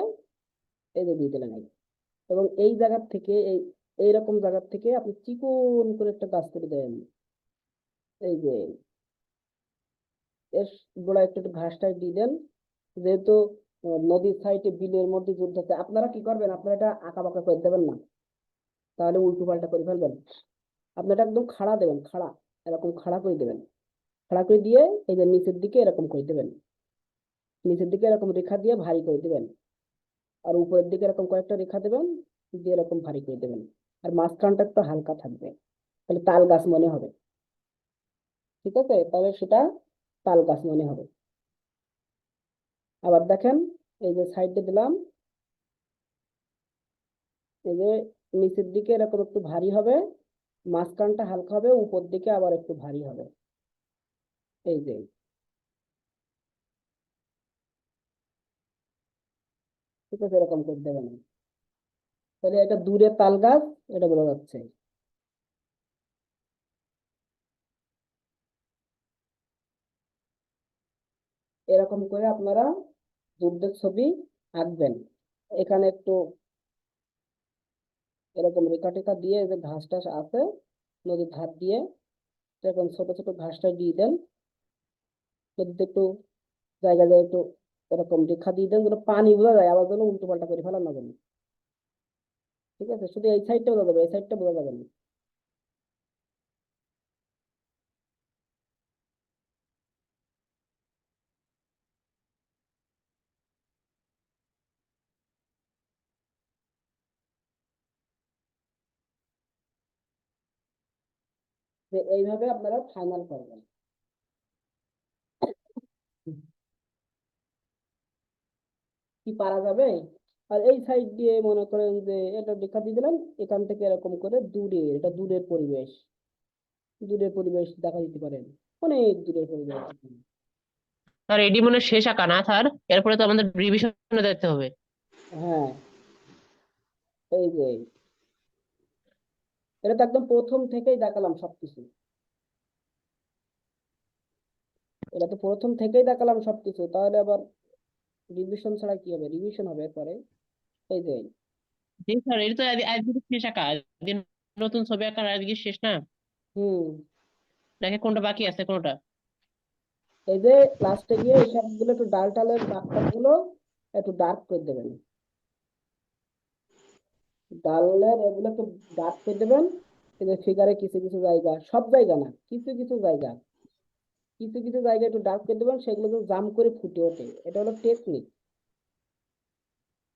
এই যে দিয়ে দিলেন এই। এবং এই জায়গার থেকে এইরকম জায়গার থেকে আপনি চিকন করে একটা গাছ তুলে দেন, এই যে এর গোড়ায় একটু একটু ঘাস টাস দিয়ে দেন। যেহেতু নদীর সাইডে বিলের মধ্যে যুদ্ধ হচ্ছে, আপনারা কি করবেন, আপনারা এটা আঁকা বাঁকা করে দেবেন না, তাহলে উল্টো পাল্টা করে ফেলবেন। আপনি এটা একদম খাড়া দেবেন, খাড়া, এরকম খাড়া করে দেবেন, খাড়া করে দিয়ে এই যে নিচের দিকে এরকম করে দেবেন, নিচের দিকে এরকম রেখা দিয়ে ভারী করে দেবেন, আর উপরের দিকে এরকম কয়েকটা রেখা দেবেন, দিয়ে এরকম ভারী করে দেবেন। আর মাঝখানটা একটু হালকা থাকবে, তাহলে তাল গাছ মনে হবে। ঠিক আছে, তাহলে সেটা তাল গাছ মনে হবে। আবার দেখেন, এই যে সাইডে দিলাম, এই যে নিচের দিকে এরকম একটু ভারী হবে, মাঝখানটা হালকা হবে, উপর দিকে আবার একটু ভারী হবে, এই যে। ঠিক আছে, এরকম করে দেবেন, তাহলে এটা দূরে তাল গাছ, এটা বোঝা যাচ্ছে। এরকম করে আপনারা যুদ্ধের ছবি আঁকবেন। এখানে একটু এরকম রেখা টেখা দিয়ে, এই যে ঘাস টাস আছে নদীর ধার দিয়ে, এরকম ছোট ছোট ঘাসটা দিয়ে দেন, নদীতে একটু জায়গা যায় একটু এরকম রেখা দিয়ে দেন, যেন পানি বোঝা যায়, আবার যেন উল্টো পাল্টা করে ফেলা না যেন। ঠিক আছে, শুধু এই সাইডটা বোঝা যাবে, এই সাইডটা বোঝা যাবে না। যে এইভাবে আপনারা ফাইনাল করবেন। কি পারা যাবে? আর এই সাইড দিয়ে মনে করেন যে এটা দেখা দিয়ে দিলাম, এখান থেকে এরকম করে দূরে, এটা দূরের পরিবেশ, দূরের পরিবেশ দেখা দিতে পারেন, অনেক দূরের পরিবেশ। স্যার এডি মনে হয় শেষ আঁকা না স্যার? এরপরে তো আমাদের রিভিশনে দেখতে হবে। হ্যাঁ, এই যে এটা তো একদম প্রথম থেকেই দেখালাম সবকিছু, এটা তো প্রথম থেকেই দেখালাম সবকিছু, তাহলে আবার রিভিশন ছাড়া কি হবে? রিভিশন হবে এরপরে। এই যে জি স্যার, এটা তো আজকে শেষ আঁকা, আজকে নতুন ছবি আঁকার আজকে শেষ না? হুম, নাকি কোনটা বাকি আছে কোনটা? এই যে লাস্টে গিয়ে এই সবগুলো একটু ডাল টালের দাগ গুলো একটু ডার্ক করে দেবেন, ডালের এগুলো একটু ডার্ক করে দেবেন। কিন্তু ফিগারে কিছু কিছু জায়গা, সব জায়গা না, কিছু কিছু জায়গা, কিছু কিছু জায়গা একটু ডার্ক করে দেবেন, সেগুলো তো জাম করে ফুটে ওঠে, এটা হলো টেকনিক।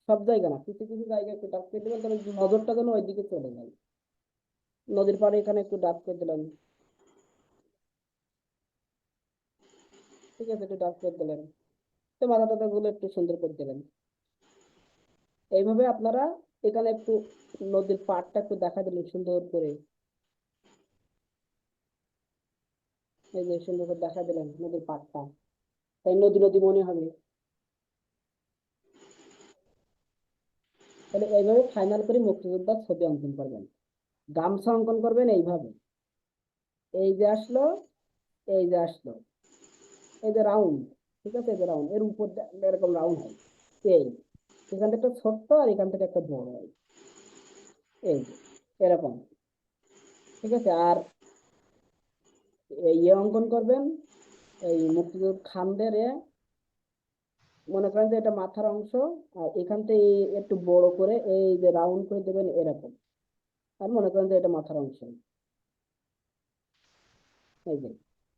সব জায়গা না, কিছু কিছু জায়গা একটু ডার্ক করে দেবেন, তাহলে নজরটা যেন ওইদিকে চলে যায়। নদীর পাড়ে এখানে একটু ডার্ক করে দিলাম, ঠিক আছে, একটু ডার্ক করে দিলেন, তো মাথা টাথা গুলো একটু সুন্দর করে দিলেন। এইভাবে আপনারা এখানে একটু নদীর পাড়টা একটু দেখা দিলেন সুন্দর করে, এই যে সুন্দর করে দেখা দিলেন নদীর পাড়টা, তাই নদী নদী মনে হবে। তাহলে এইভাবে ফাইনাল করে মুক্তিযোদ্ধার ছবি অঙ্কন করবেন। গামছা অঙ্কন করবেন এইভাবে, এই যে আসলো, এই যে আসলো, এই যে রাউন্ড, ঠিক আছে, এই যে রাউন্ড, এর উপর এরকম রাউন্ড হয়, এই এখান থেকে একটা ছোট্ট আর এখান থেকে একটা বড় হয়, এই যে এরকম, ঠিক আছে। আর ইয়ে অঙ্কন করবেন, এই মুক্তিযোদ্ধা খানদের মনে করেন যে এটা মাথার অংশ, আর এখান থেকে একটু বড় করে এই যে রাউন্ড করে দেবেন এরকম, আর মনে করেন যে এটা মাথার অংশ, এই যে।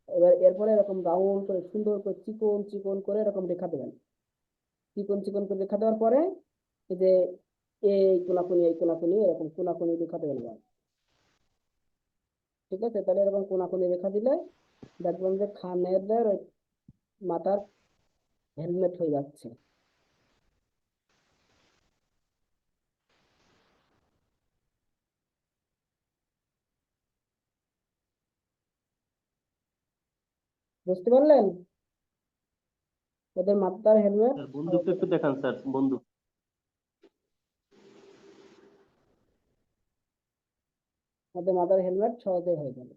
এবার এরপরে এরকম রাউন্ড করে সুন্দর করে চিকন চিকন করে এরকম রেখা দেবেন, চিকন চিকন করে রেখা দেওয়ার পরে এই যে এই কোনাকুনি এরকম কোনাকুনি রেখা দেবেন এবার, ঠিক আছে। তাহলে এরকম কোনাকুনি রেখা দিলে দেখবেন যে খানেদের ওই মাথার হেলমেট হয়ে যাচ্ছে। বুঝতে পারলেন? ওদের মাথার হেলমেট, স্যার বন্দুকটা একটু দেখান স্যার, বন্দুক। ওদের মাথার হেলমেট সহজে হয়ে যাবে।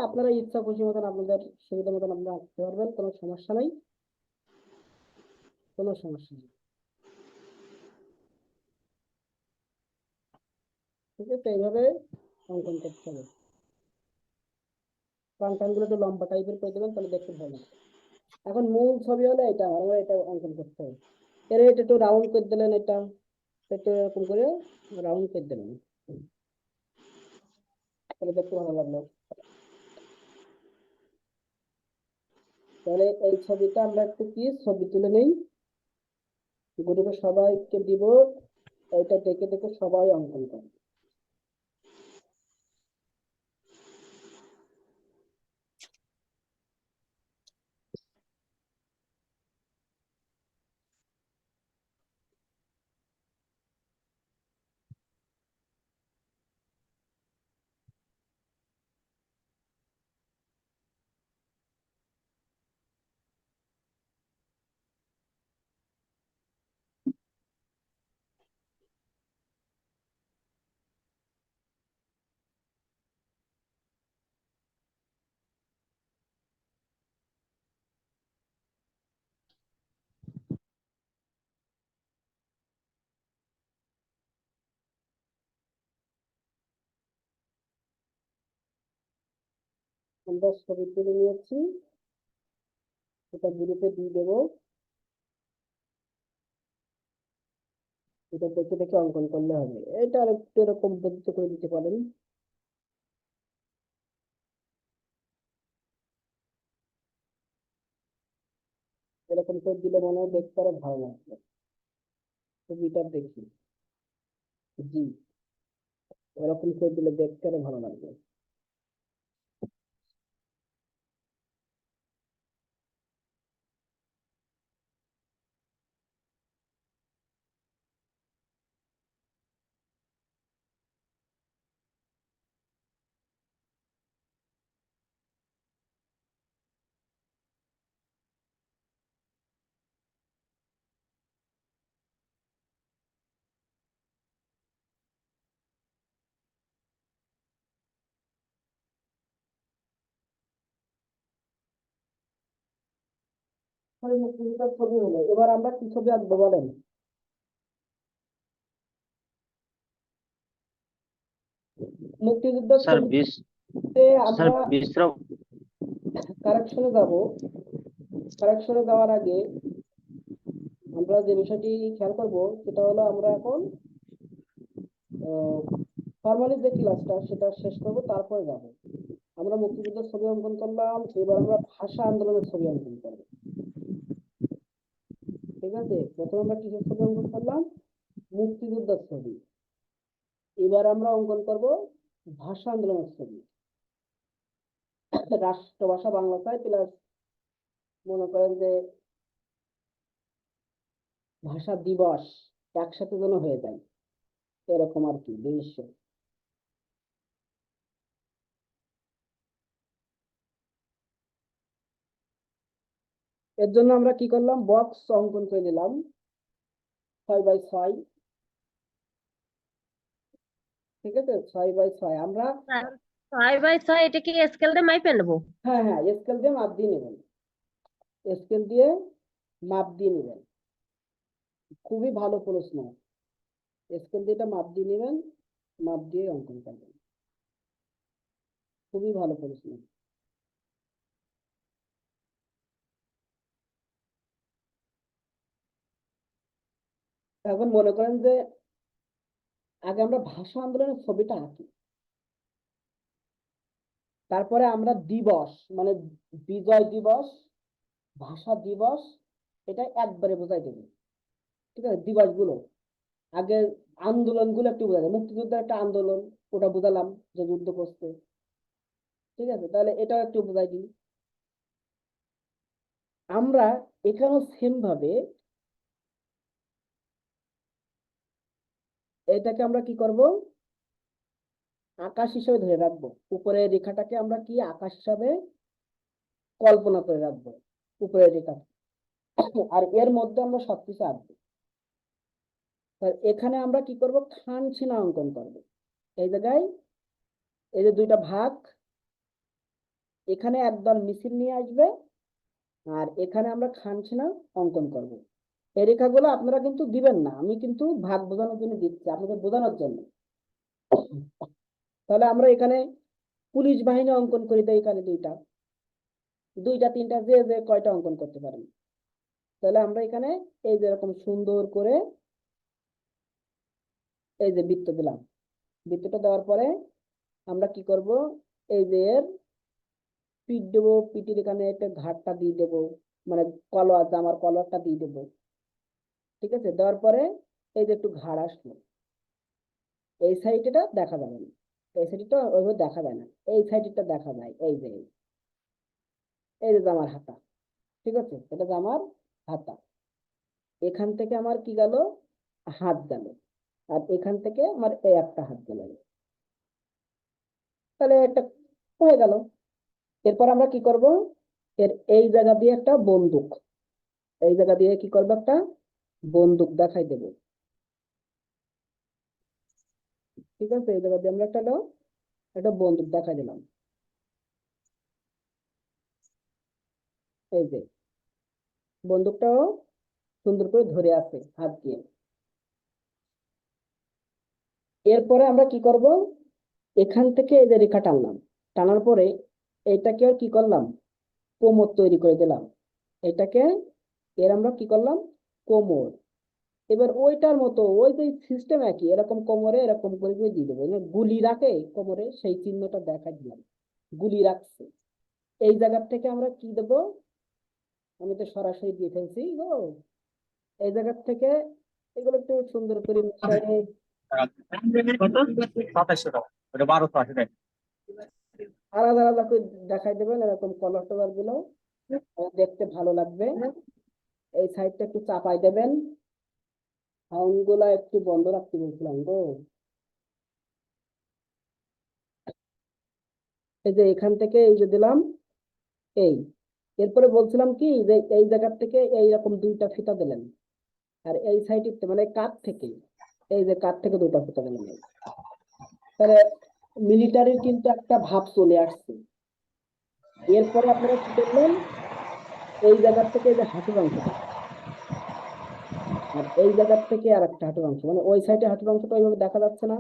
আপনারা ইচ্ছা খুশি মতন আপনাদের সুবিধা মতন আপনারা আঁকতে পারবেন, কোনো সমস্যা নাই, কোনো সমস্যা নেই, ঠিক আছে। এইভাবে অঙ্কন করতে হবে, টান টান গুলো একটু লম্বা টাইপের করে দেবেন, তাহলে দেখতে ভালো লাগবে। এখন মূল ছবি হলে এটা, আমরা এটা অঙ্কন করতে হবে। এর এটা একটু রাউন্ড করে দিলেন, এটা একটু এরকম করে রাউন্ড করে দিলেন, তাহলে দেখতে ভালো লাগলো। তাহলে এই ছবিটা আমরা একটু কি ছবি তুলে নেই, গ্রুপে সবাইকে দিব, এটা দেখে দেখে সবাই অঙ্কন করে। আমরা ছবি তুলে নিয়েছি, এটা গ্রুপে দিয়ে দেবো। এটা দেখে দেখে অঙ্কন করলে হবে। এটা আর একটু এরকম পদ্ধতি করে দিতে পারেন। এরকম করে দিলে মনে হয় দেখতে আরো ভালো লাগবে। ছবিটা দেখি, জি, এরকম করে দিলে দেখতে আরো ভালো লাগবে। মুক্তিযুদ্ধের ছবি হলো, এবার আমরা কি ছবি আঁকবো বলেন? মুক্তিযুদ্ধের স্যার ছবিতে আমরা বিশ্রাম কারেকশনে যাব। কারেকশনে যাওয়ার আগে আমরা যে বিষয়টি খেয়াল করব সেটা হলো, আমরা এখন ফর্মালি যে ক্লাসটা সেটা শেষ করব, তারপরে যাব। আমরা মুক্তিযুদ্ধের ছবি অঙ্কন করলাম, এবার আমরা ভাষা আন্দোলনের ছবি অঙ্কন করব। ঠিক আছে, প্রথমে আমরা কিসের ছবি অঙ্কন করলাম? মুক্তিযুদ্ধের ছবি। এবার আমরা অঙ্কন করব ভাষা আন্দোলনের ছবি। রাষ্ট্রভাষা বাংলা চাই, প্লাস মনে করেন যে ভাষা দিবস একসাথে যেন হয়ে যায়, এরকম আর কি দৃশ্য। এর জন্য আমরা কি করলাম, বক্স অঙ্কন করে নিলাম 6x6। ঠিক আছে, 6x6 আমরা, 6x6 এটা কি স্কেল দিয়ে মাইপে নেবো? হ্যাঁ হ্যাঁ, স্কেল দিয়ে মাপ দিয়ে নেবেন, স্কেল দিয়ে মাপ দিয়ে নেবেন। খুবই ভালো প্রশ্ন, স্কেল দিয়ে এটা মাপ দিয়ে নেবেন, মাপ দিয়ে অঙ্কন করবেন। খুবই ভালো প্রশ্ন। এখন মনে করেন যে আগে আমরা ভাষা আন্দোলনের ছবিটা আঁকি, তারপরে আমরা দিবস মানে বিজয় দিবস, ভাষা দিবস, এটা একবারে বোঝাই দেবে। ঠিক আছে, দিবস গুলো আগে, আন্দোলন গুলো একটু বোঝা যায়। মুক্তিযুদ্ধের একটা আন্দোলন, ওটা বোঝালাম যে যুদ্ধ করছে। ঠিক আছে, তাহলে এটাও একটু বোঝাই দিই। আমরা এখানেও সেম ভাবে এটাকে আমরা কি করব, আকাশ হিসেবে ধরে রাখবো। উপরের রেখাটাকে আমরা কি আকাশ হিসাবে কল্পনা করে রাখবো, উপরের রেখা। আর এর মধ্যে আমরা সবকিছু আঁকবো। এখানে আমরা কি করব, খান ছিনা অঙ্কন করব। এই জায়গায় এই যে দুইটা ভাগ, এখানে একদল মিছিল নিয়ে আসবে, আর এখানে আমরা খান ছিনা অঙ্কন করব। এই রেখাগুলো আপনারা কিন্তু দিবেন না, আমি কিন্তু ভাগ বোঝানোর জন্য দিচ্ছি, আপনাদের বোঝানোর জন্য। তাহলে আমরা এখানে পুলিশ বাহিনী অঙ্কন করি দেই, এখানে দুইটা, দুইটা তিনটা যে যে কয়টা অঙ্কন করতে পারেন। তাহলে আমরা এখানে এই যে এরকম সুন্দর করে এই যে বৃত্ত দিলাম। বৃত্তটা দেওয়ার পরে আমরা কি করব, এই যে এর পিঠ দেবো, পিঠের এখানে একটা ঘাটটা দিয়ে দেবো, মানে কলোয়ার, জামার কলোয়ারটা দিয়ে দেবো। ঠিক আছে, দেওয়ার পরে এই যে একটু ঘাড় আসলো, এই সাইডটা দেখা যাবে না, এই সাইডটা ওইভাবে দেখা যায় না, এই সাইডটা দেখা যায়। এই যে এই যে জামার হাতা। ঠিক আছে, এটা জামার হাতা। এখান থেকে আমার কি গেল, হাত গেল, আর এখান থেকে আমার এই একটা হাত গেল। তাহলে একটা হয়ে গেল। এরপর আমরা কি করব, এর এই জায়গা দিয়ে একটা বন্দুক, এই জায়গা দিয়ে কি করবো, একটা বন্দুক দেখাই দেব। ঠিক আছে, এই জায়গা দিয়ে আমরা একটা বন্দুক দেখাই দিলাম। এই যে বন্দুকটাও সুন্দর করে ধরে আছে হাত দিয়ে। এরপরে আমরা কি করব, এখান থেকে এই যে রেখা টানলাম, টানার পরে এইটাকে কি করলাম, কোমর তৈরি করে দিলাম। এটাকে এর আমরা কি করলাম, কোমর। এবার ওইটার মতো ওই যে সিস্টেম একই, এরকম কোমরে এরকম করে করে দিয়ে দেবো, গুলি রাখে কোমরে সেই চিহ্নটা দেখা দিলাম, গুলি রাখছে। এই জায়গার থেকে আমরা কি দেবো, আমি তো সরাসরি দিয়ে ফেলছি গো। এই জায়গার থেকে এগুলো একটু সুন্দর করে মিশিয়ে কত? 2700 টাকা, ওটা 1280 টাকা। আলাদা আলাদা করে দেখাই দেবেন, এরকম কলার টলার গুলো দেখতে ভালো লাগবে। এই সাইডটা একটু চাপাই দেবেন, সাউন্ড গুলা একটু বন্ধ রাখতে বলছিলাম গো। এই যে এখান থেকে এই যে দিলাম, এই এরপরে বলছিলাম কি যে এই জায়গার থেকে এইরকম দুইটা ফিতা দিলেন, আর এই সাইডে মানে কাঠ থেকে, এই যে কাঠ থেকে দুইটা ফিতা দিলেন। তাহলে মিলিটারির কিন্তু একটা ভাব চলে আসছে। এরপরে আপনারা কি করলেন, এই জায়গার থেকে এই যে হাঁটুর অংশটা, আর এই জায়গার থেকে আর একটা হাঁটুর অংশ, মানে ওই সাইডে হাঁটুর অংশটা ওইভাবে দেখা যাচ্ছে না,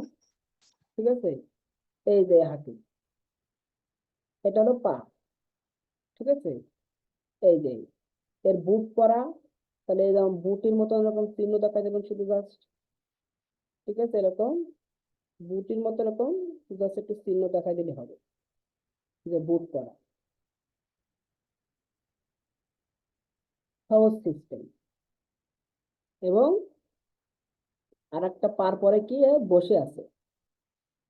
ঠিক আছে? এই যে হাঁটু, এটা হলো পা, ঠিক আছে? এই যে এর বুট পরা, তাহলে এরকম বুটের মতো এরকম চিহ্ন দেখা যাবেন শুধু জাস্ট, ঠিক আছে? এরকম বুটের মতো এরকম জাস্ট একটু চিহ্ন দেখা দিলে হবে যে বুট পরা, সহজ সিস্টেম। এবং আর একটা পার পরে কি বসে আছে,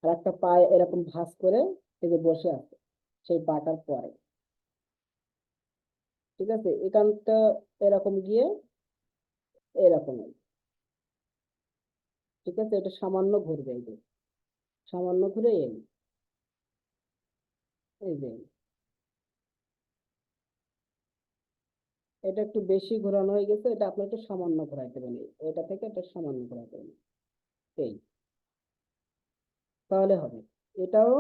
আর একটা পায়ে এরকম ভাঁজ করে এই যে বসে আছে সেই পাটার পরে, ঠিক আছে? এখানটা এরকম গিয়ে এরকম, ঠিক আছে? এটা সামান্য ঘুরবে, এই যে সামান্য ঘুরে এই যে এটা একটু বেশি ঘোরানো হয়ে গেছে, এটা আপনি একটু সামান্য ঘোরাইতে দেবেন, এটা থেকে এটা সামান্য ঘোরাইতে দেবেন, এই তাহলে হবে। এটাও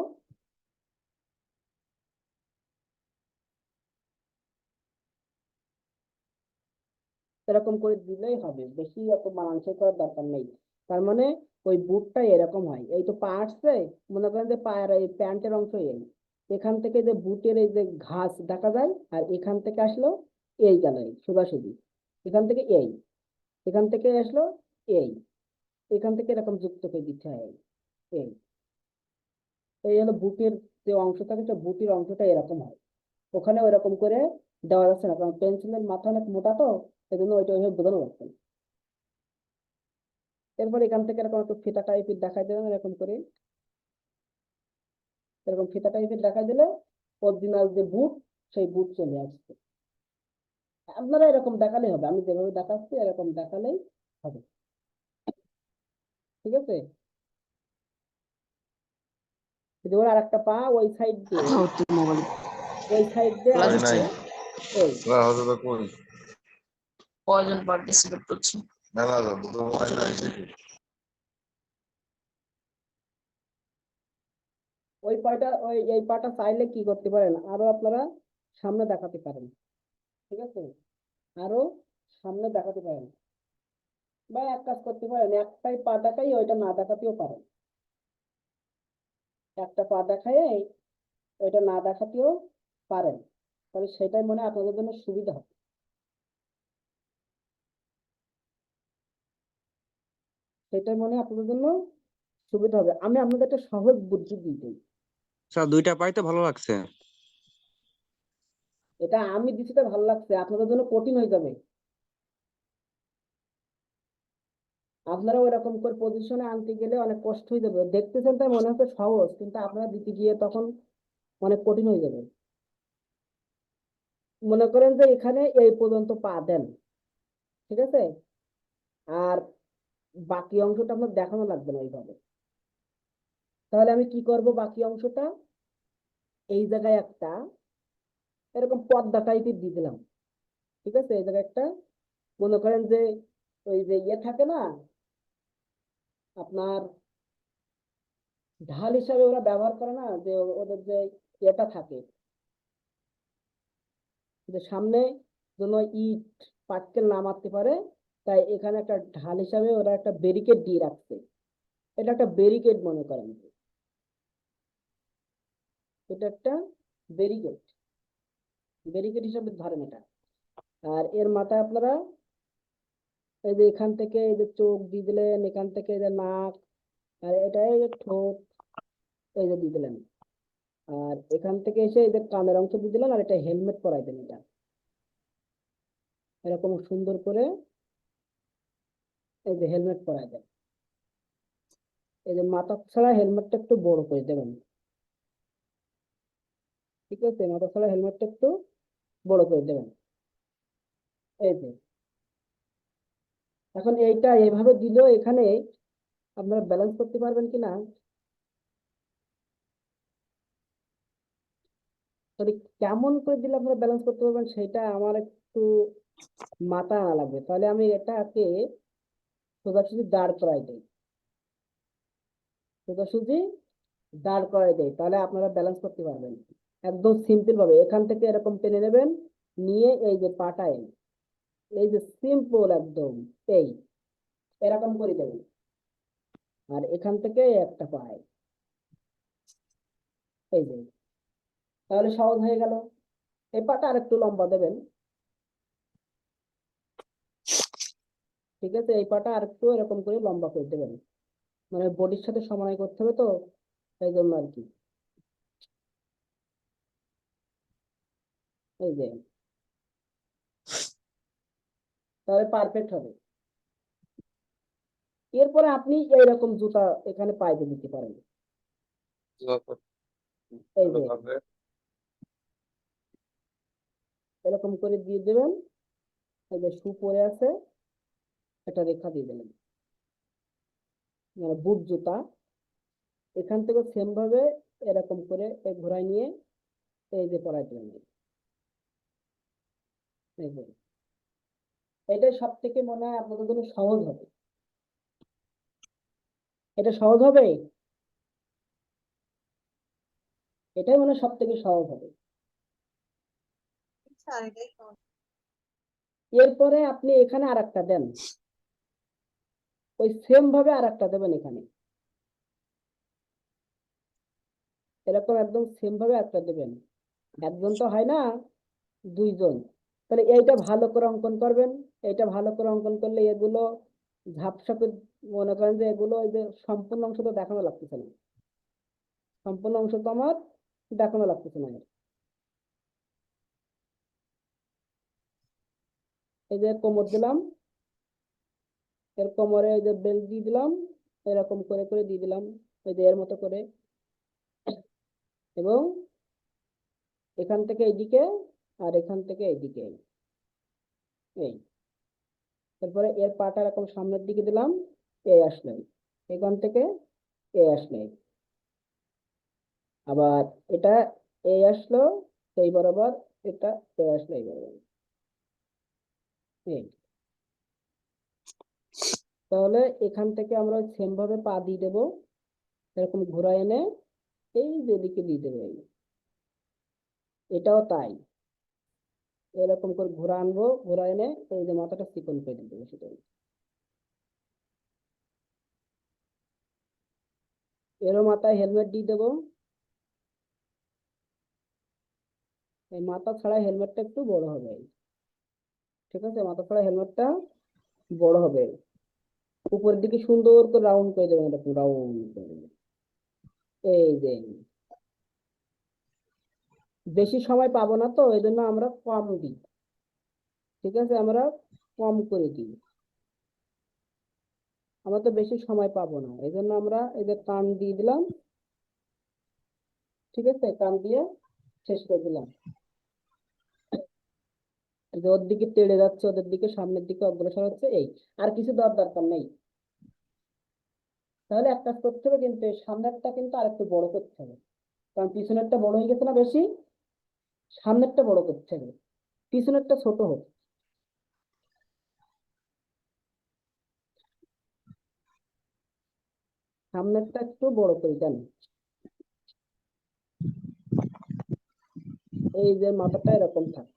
এরকম করে দিলেই হবে, বেশি অত মানানসই করার দরকার নেই। তার মানে ওই বুটটা এরকম হয়, এই তো পা আসছে, মনে করেন যে পায়ের এই প্যান্টের অংশ এই, এখান থেকে যে বুটের এই যে ঘাস দেখা যায়, আর এখান থেকে আসলো এই গেল এই সোজাসুজি, এখান থেকে এই, এখান থেকে আসলো এই, এখান থেকে এরকম যুক্ত করে দিতে হয় এই, এই হলো বুটের যে অংশ থাকে, সে বুটের অংশটা এরকম হয়। ওখানে ওইরকম করে দেওয়া যাচ্ছে না, কারণ পেন্সিলের মাথা অনেক মোটা, তো এই জন্য ওইটা ওইভাবে বোঝানো যাচ্ছে না। এরপর এখান থেকে এরকম একটু ফিতা টাইপের দেখাই দেবেন, এরকম করে এরকম ফিতা টাইপের দেখাই দিলে অরিজিনাল যে বুট সেই বুট চলে আসছে। আপনারা এরকম দেখালেই হবে, আমি যেভাবে দেখাচ্ছি এরকম দেখালেই হবে, ঠিক আছে? যেমন আর একটা পা ওই সাইড দিয়ে, ওই সাইড দিয়ে ক্লাস আসছে হচ্ছে এই, কয়জন পার্টিসিপেট করছে? ওই পাটা ওই এই পাটা চাইলে কি করতে পারেন, আরো আপনারা সামনে দেখাতে পারেন, ঠিক আছে? আরো সামনে দেখাতে পারেন, বা এক কাজ করতে পারেন, একটাই পা দেখাই ওইটা না দেখাতেও পারেন, একটা পা দেখায় ওইটা না দেখাতেও পারেন, তাহলে সেটাই মনে হয় আপনাদের জন্য সুবিধা হবে, সেটাই মনে হয় আপনাদের জন্য সুবিধা হবে। আমি আপনাদের একটা সহজ বুদ্ধি দিই, স্যার দুইটা পাইতে ভালো লাগছে। এটা আমি দিচ্ছি তো ভালো লাগছে, আপনাদের জন্য কঠিন হয়ে যাবে। আপনারা ওইরকম করে পজিশনে আনতে গেলে অনেক কষ্ট হয়ে যাবে, দেখতেছেন তাই মনে হচ্ছে সহজ, কিন্তু আপনারা দিতে গিয়ে তখন অনেক কঠিন হয়ে যাবে। মনে করেন যে এখানে এই পর্যন্ত পা দেন, ঠিক আছে? আর বাকি অংশটা আপনার দেখানো লাগবে না এইভাবে। তাহলে আমি কি করব, বাকি অংশটা এই জায়গায় একটা এরকম পর্দা টাইপের দিয়ে দিলাম, ঠিক আছে? এই জায়গায় একটা, মনে করেন যে ওই যে ইয়ে থাকে না আপনার, ঢাল হিসাবে ওরা ব্যবহার করে না, যে ওদের যে ইয়েটা থাকে, যে সামনে যেন ইট পাটকেল না মারতে পারে, তাই এখানে একটা ঢাল হিসাবে ওরা একটা ব্যারিকেড দিয়ে রাখছে, এটা একটা ব্যারিকেড মনে করেন, এটা একটা ব্যারিকেড, ব্যারিকেড হিসাবে ধরেন এটা। আর এর মাথায় আপনারা এই যে এখান থেকে এই যে চোখ দিয়ে দিলেন, এখান থেকে এই যে নাক, আর এটা এই যে ঠোঁট এই যে দিয়ে দিলেন, আর এখান থেকে এসে এই যে কানের অংশ দিয়ে দিলেন, আর এটা হেলমেট পরাই দেন। এটা এরকম সুন্দর করে এই যে হেলমেট পরাই দেন। এই যে মাথা ছাড়া হেলমেটটা একটু বড় করে দেবেন, ঠিক আছে? মাথা ছাড়া হেলমেটটা একটু বড় করে দেবেন। এই যে এখন এইটা এইভাবে দিলেও এখানে আপনারা ব্যালেন্স করতে পারবেন কিনা, তবে কেমন করে দিলে আপনারা ব্যালেন্স করতে পারবেন সেটা আমার একটু মাথা আনা লাগবে। তাহলে আমি এটাকে সোজাসুজি দাঁড় করাই দেই, সোজাসুজি দাঁড় করাই দেই, তাহলে আপনারা ব্যালেন্স করতে পারবেন। একদম সিম্পল ভাবে এখান থেকে এরকম টেনে নেবেন, নিয়ে এই যে পাটায় এই যে সিম্পল একদম এই এরকম করে দেবেন, আর এখান থেকে একটা পায় এই যে, তাহলে সহজ হয়ে গেল। এই পাটা আরেকটু লম্বা দেবেন, ঠিক আছে? এই পাটা আরেকটু এরকম করে লম্বা করে দেবেন, মানে বডির সাথে সমানাই করতে হবে তো, এই জন্য আর কি। এই যে তাহলে পারফেক্ট হবে। এরপরে আপনি এইরকম জুতা এখানে পায়ে দিতে পারেন, এই যে এরকম করে দিয়ে দেবেন। এই যে শু পরে আছে, একটা রেখা দিয়ে দিলেন, মানে বুট জুতা। এখান থেকে সেম ভাবে এরকম করে ঘোরায় নিয়ে এই যে পরাই দিলেন। এই যে এটাই সব থেকে মনে হয় আপনাদের জন্য সহজ হবে। এটা সহজ হবে, এটাই মনে হয় সব থেকে সহজ হবে। এরপরে আপনি এখানে আর একটা দেন, ওই সেম ভাবে আর একটা দেবেন এখানে, এরকম একদম সেম ভাবে একটা দেবেন। একজন তো হয় না, দুইজন। তাহলে এইটা ভালো করে অঙ্কন করবেন, এটা ভালো করে অঙ্কন করলে এগুলো ঝাপসা করে, মনে করেন যে এগুলো এই যে সম্পূর্ণ অংশ তো দেখানো লাগতেছে না, সম্পূর্ণ অংশ তো আমার দেখানো লাগতেছে না। এই যে কোমর দিলাম, এর কোমরে এই যে বেল্ট দিয়ে দিলাম, এরকম করে করে দিয়ে দিলাম, এই যে এর মতো করে, এবং এখান থেকে এইদিকে আর এখান থেকে এইদিকে এই, তারপরে এর পাটা এরকম সামনের দিকে দিলাম, এই আসলেন, এখান থেকে এই আসলেন, আবার এটা এই আসলো এই বরাবর, এটা এই আসলো এই বরাবর, এই। তাহলে এখান থেকে আমরা সেম ভাবে পা দিয়ে দেবো, এরকম ঘোরা এনে এই যেদিকে দিয়ে দেবো এই। এটাও তাই, এরকম করে ঘোরা আনবো, ঘোরা এনে এই যে মাথাটা চিকন করে দিয়ে দেবো সেটাই। এরও মাথায় হেলমেট দিয়ে দেবো, এই মাথা ছাড়া হেলমেটটা একটু বড় হবে, ঠিক আছে? মাথা ছাড়া হেলমেটটা বড় হবে, উপরের দিকে সুন্দর করে রাউন্ড করে দেবেন, এরকম রাউন্ড করে দেবেন। এই যে বেশি সময় পাবো না তো, এই জন্য আমরা কম দিই, ঠিক আছে? আমরা কম করে দিই, আমরা তো বেশি সময় পাবো না, এই জন্য আমরা এই যে কান দিয়ে দিলাম, ঠিক আছে? কান দিয়ে শেষ করে দিলাম। এই যে ওর দিকে তেড়ে যাচ্ছে, ওদের দিকে সামনের দিকে অগ্রসর হচ্ছে, এই। আর কিছু দেওয়ার দরকার নেই। তাহলে এক কাজ করতে হবে, কিন্তু এই সামনেরটা কিন্তু আরেকটু বড় করতে হবে, কারণ পিছনেরটা বড় হয়ে গেছে না বেশি, সামনেরটা বড় করতে হবে, পিছনেরটা ছোট হোক। সামনেরটা একটু বড় করে দেন, এই যে মাথাটা এরকম থাকে।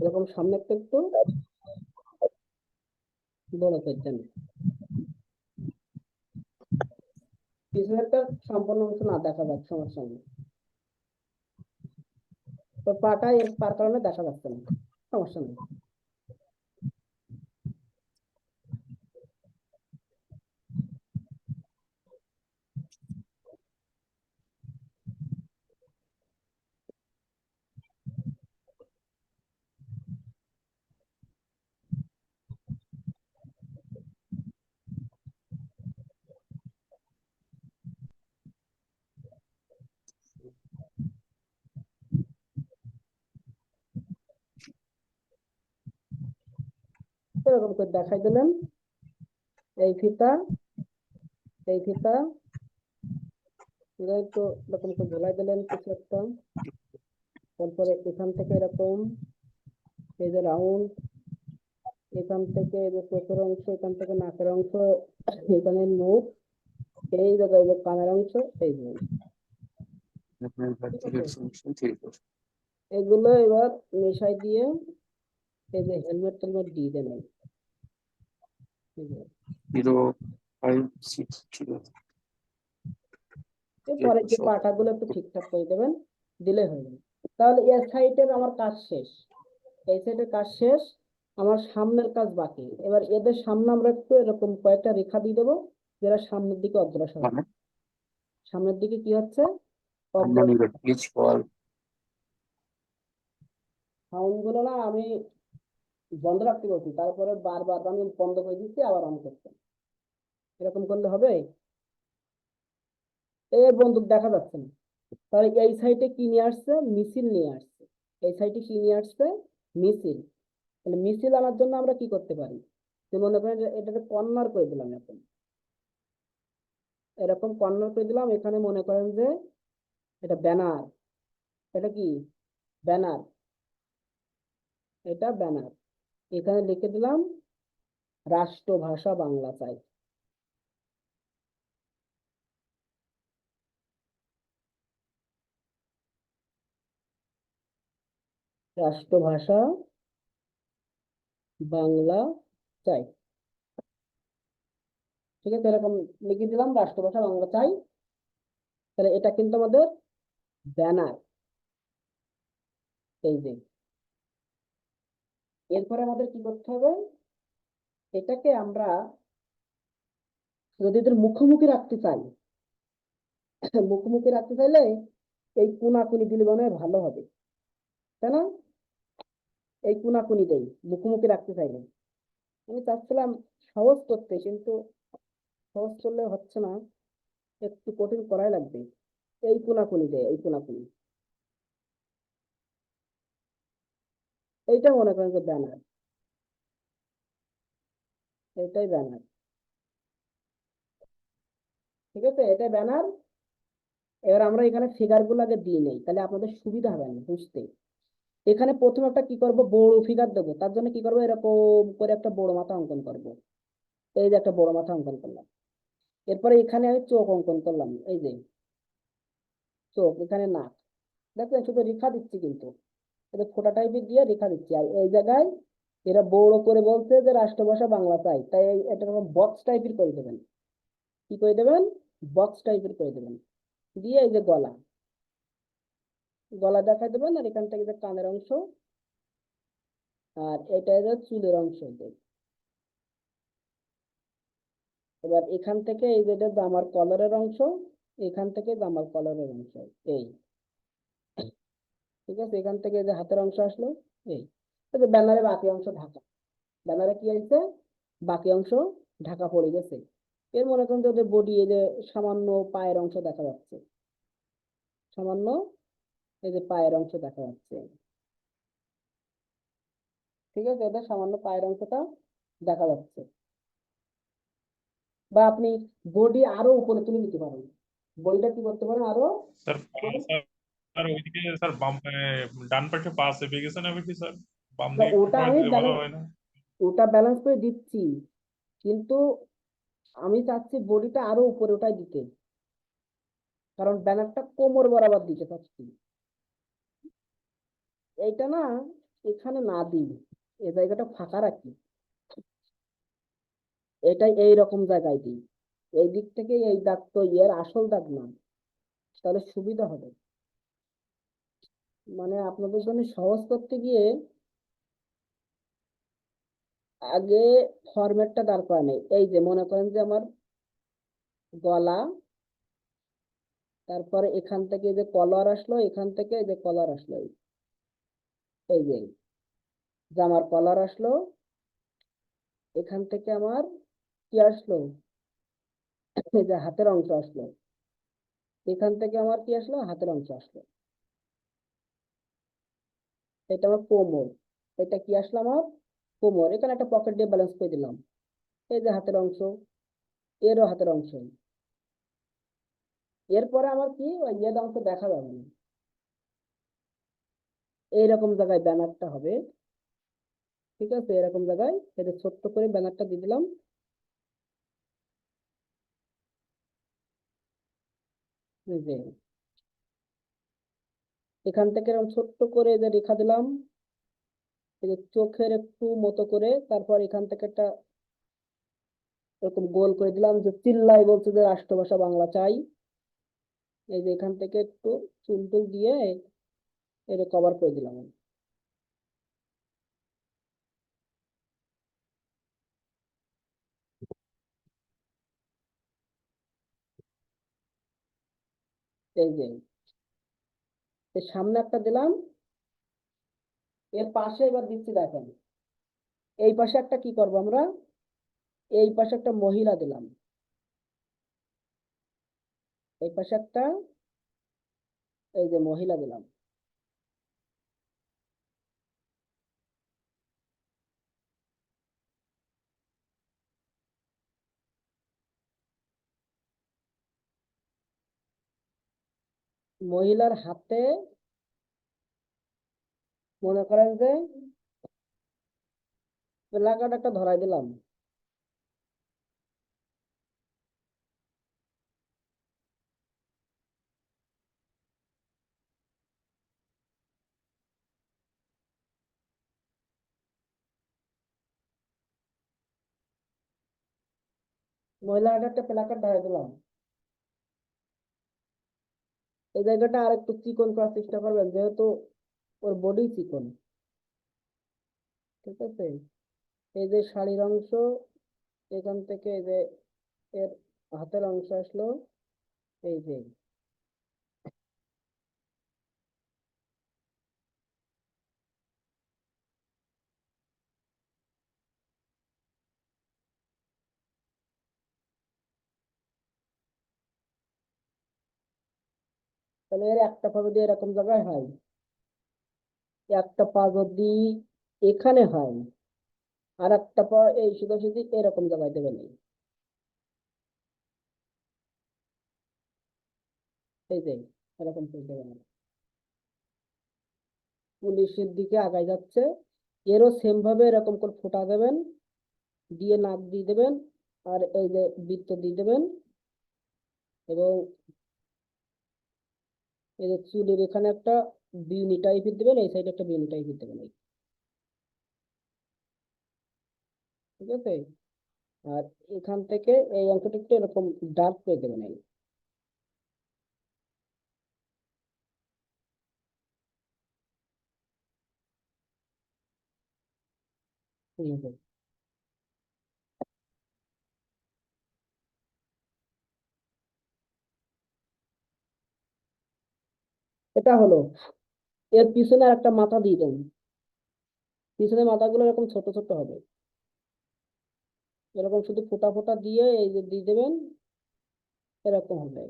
এরকম সামনে একটু বড় করে দেন, পিছনেরটা সম্পূর্ণ অংশ না দেখা যাচ্ছে, সমস্যা নেই। তো পাটা এর পার কারণে দেখা যাচ্ছে না, সমস্যা নেই। এরকম করে দেখাই দিলেন, এই ফিতা এই ফিতা একটু এরকম করে ঝোলাই দিলেন কিছু একটা, তারপরে এখান থেকে এরকম এই যে রাউন্ড, এখান থেকে এই যে চোখের অংশ, এখান থেকে নাকের অংশ, এখানে মুখ, এই জায়গায় যে কানের অংশ, এই যে এগুলো এবার মিশাই দিয়ে এই যে হেলমেট টেলমেট দিয়ে দেন। এরপরে যে পাটাগুলো একটু ঠিকঠাক করে দেবেন, দিলে হয়ে যাবে। তাহলে এই সাইডের আমার কাজ শেষ, এই সাইডের কাজ শেষ, আমার সামনের কাজ বাকি। এবার এদের সামনে আমরা একটু এরকম কয়েকটা রেখা দিয়ে দেবো, যেটা সামনের দিকে অগ্রসর হবে। সামনের দিকে কি হচ্ছে, সাউন্ড গুলো না আমি বন্ধ রাখতে বলছি, তারপরে বারবার আমি বন্ধ করে দিচ্ছি, আবার অন করছি। এরকম করলে হবে? এই বন্দুক দেখা যাচ্ছে না, তাহলে এই সাইডে কি নিয়ে আসছে, মিছিল নিয়ে আসছে। এই সাইডে কি নিয়ে আসছে, মিছিল। তাহলে মিছিল আনার জন্য আমরা কি করতে পারি, যে মনে করেন এটাকে কর্নার করে দিলাম, এরকম কর্নার করে দিলাম। এখানে মনে করেন যে এটা ব্যানার, এটা কি ব্যানার, এটা ব্যানার। এখানে লিখে দিলাম রাষ্ট্রভাষা বাংলা চাই। রাষ্ট্রভাষা বাংলা চাই, ঠিক আছে, এরকম লিখে দিলাম রাষ্ট্রভাষা বাংলা চাই। তাহলে এটা কিন্তু আমাদের ব্যানার, এই যে। এরপরে আমাদের কি করতে হবে, এটাকে আমরা যদি এদের মুখোমুখি রাখতে চাই, মুখোমুখি রাখতে চাইলে এই কোনাকুনি দিলে মনে হয় ভালো হবে, তাই না? এই কোনাকুনি দেই মুখোমুখি রাখতে চাইলে। আমি চাচ্ছিলাম সহজ করতে, কিন্তু সহজ করলে হচ্ছে না, একটু কঠিন করাই লাগবে। এই কোনাকুনি দেয়, এই কোনাকুনি, এইটা মনে করেন যে ব্যানার, এইটাই ব্যানার, ঠিক আছে, এটাই ব্যানার। এবার আমরা এখানে ফিগার গুলো আগে দিয়ে নেই, তাহলে আপনাদের সুবিধা হবে না বুঝতে। এখানে প্রথমে একটা কি করব, বড় ফিগার দেবো। তার জন্য কি করবো, এরকম করে একটা বড় মাথা অঙ্কন করব। এই যে একটা বড় মাথা অঙ্কন করলাম। এরপরে এখানে আমি চোখ অঙ্কন করলাম, এই যে চোখ, এখানে নাক। দেখলেন, শুধু রেখা দিচ্ছি, কিন্তু এটা ফোটা টাইপের দিয়ে রেখা দিচ্ছি। আর এই জায়গায় এরা বড় করে বলছে যে রাষ্ট্রভাষা বাংলা চাই, তাই এটা বক্স টাইপের করে দেবেন। কি করে দেবেন, বক্স টাইপের করে দেবেন। দিয়ে এই যে গলা, গলা দেখাই দেবেন। আর এখান থেকে যে কানের অংশ, আর এটা যে চুলের অংশ। এবার এখান থেকে এই যেটা জামার কলারের অংশ, এখান থেকে জামার কলারের অংশ, এই, ঠিক আছে। এখান থেকে যে হাতের অংশ আসলো, এই ব্যানারে বাকি অংশ ঢাকা। ব্যানারে কি হয়েছে, বাকি অংশ ঢাকা পড়ে গেছে। এর মনে করেন যে বডি, এই যে সামান্য পায়ের অংশ দেখা যাচ্ছে, সামান্য এই যে পায়ের অংশ দেখা যাচ্ছে, ঠিক আছে, এটা সামান্য পায়ের অংশটা দেখা যাচ্ছে। বা আপনি বডি আরো উপরে তুলে নিতে পারেন, বডিটা কি করতে পারেন আরো। স্যার স্যার ওইদিকে স্যার বাম ডান পাশে পা চেপে গেছে না বেশি স্যার, বাম দিকে ওটা করে আমি দিলে ভালো হয় না? ওটা ব্যালেন্স করে দিচ্ছি, কিন্তু আমি চাচ্ছি বডিটা আরো উপরে ওটাই দিতে, কারণ ব্যানারটা কোমর বরাবর দিতে চাচ্ছি। এইটা না এখানে না দিই, এই জায়গাটা ফাঁকা রাখি, এটাই এইরকম জায়গায় দিই, এই দিক থেকে এই দাগ তো এর আসল দাগ না, তাহলে সুবিধা হবে। মানে আপনাদের জন্য সহজ করতে গিয়ে আগে ফরম্যাটটা দাঁড় করা নেই। এই যে মনে করেন যে আমার গলা, তারপরে এখান থেকে যে কলার আসলো, এখান থেকে এই যে কলার আসলো, এই যে জামার কলার আসলো, এখান থেকে আমার কি আসলো, এই যে হাতের অংশ আসলো, এখান থেকে আমার কি আসলো, হাতের অংশ আসলো, এটা আমার কোমর, এটা কি আসলো আমার কোমর, এখানে একটা পকেট দিয়ে ব্যালেন্স করে দিলাম, এই যে হাতের অংশ, এরও হাতের অংশ। এরপরে আমার কি ওই ইয়ের অংশ দেখা যাবে না, এইরকম জায়গায় ব্যানারটা হবে। ঠিক আছে, এরকম জায়গায় এটা ছোট্ট করে ব্যানারটা দিয়ে দিলাম। এই যে এখান থেকে এরকম ছোট্ট করে এই যে রেখা দিলাম, এই যে চোখের একটু মতো করে, তারপর এখান থেকে একটা এরকম গোল করে দিলাম, যে চিল্লাই বলছে যে রাষ্ট্রভাষা বাংলা চাই। এই যে এখান থেকে একটু চুল টুল দিয়ে এটা কভার করে দিলাম। এই যে এর সামনে একটা দিলাম, এর পাশে এবার দিচ্ছি দেখেন, এই পাশে একটা কি করব আমরা, এই পাশে একটা মহিলা দিলাম, এই পাশে একটা এই যে মহিলা দিলাম। মহিলার হাতে মনে করেন যে প্লাকার্ড একটা ধরাই দিলাম, মহিলার হাতে একটা প্লাকার্ড ধরাই দিলাম। এই জায়গাটা আর একটু চিকন করার চেষ্টা করবেন, যেহেতু ওর বডি চিকন। ঠিক আছে, এই যে শাড়ির অংশ, এখান থেকে এই যে এর হাতের অংশ আসলো, এই যে তাহলে এর একটা পা যদি এরকম জায়গায় হয়, একটা পা যদি এখানে হয়, আর একটা পা এই সোজাসুজি এরকম জায়গায় দেবেন, এই যে এরকম করে দেবেন। পুলিশের দিকে আগায় যাচ্ছে, এরও সেম ভাবে এরকম করে ফোঁটা দেবেন, দিয়ে নাক দিয়ে দেবেন, আর এই যে বৃত্ত দিয়ে দেবেন, এবং এই যে চুলের এখানে একটা বিউনি টাইপের দেবেন, এই সাইডে একটা বিউনি টাইপের দেবেন, ঠিক আছে। আর এখান থেকে এই অংশটা একটু এরকম ডার্ক করে দেবেন, এই এটা হলো। এর পিছনে আর একটা মাথা দিয়ে দেন, পিছনে মাথাগুলো এরকম ছোট ছোট হবে, এরকম শুধু ফোঁটা ফোঁটা দিয়ে এই যে দিয়ে দেবেন, এরকম হবে।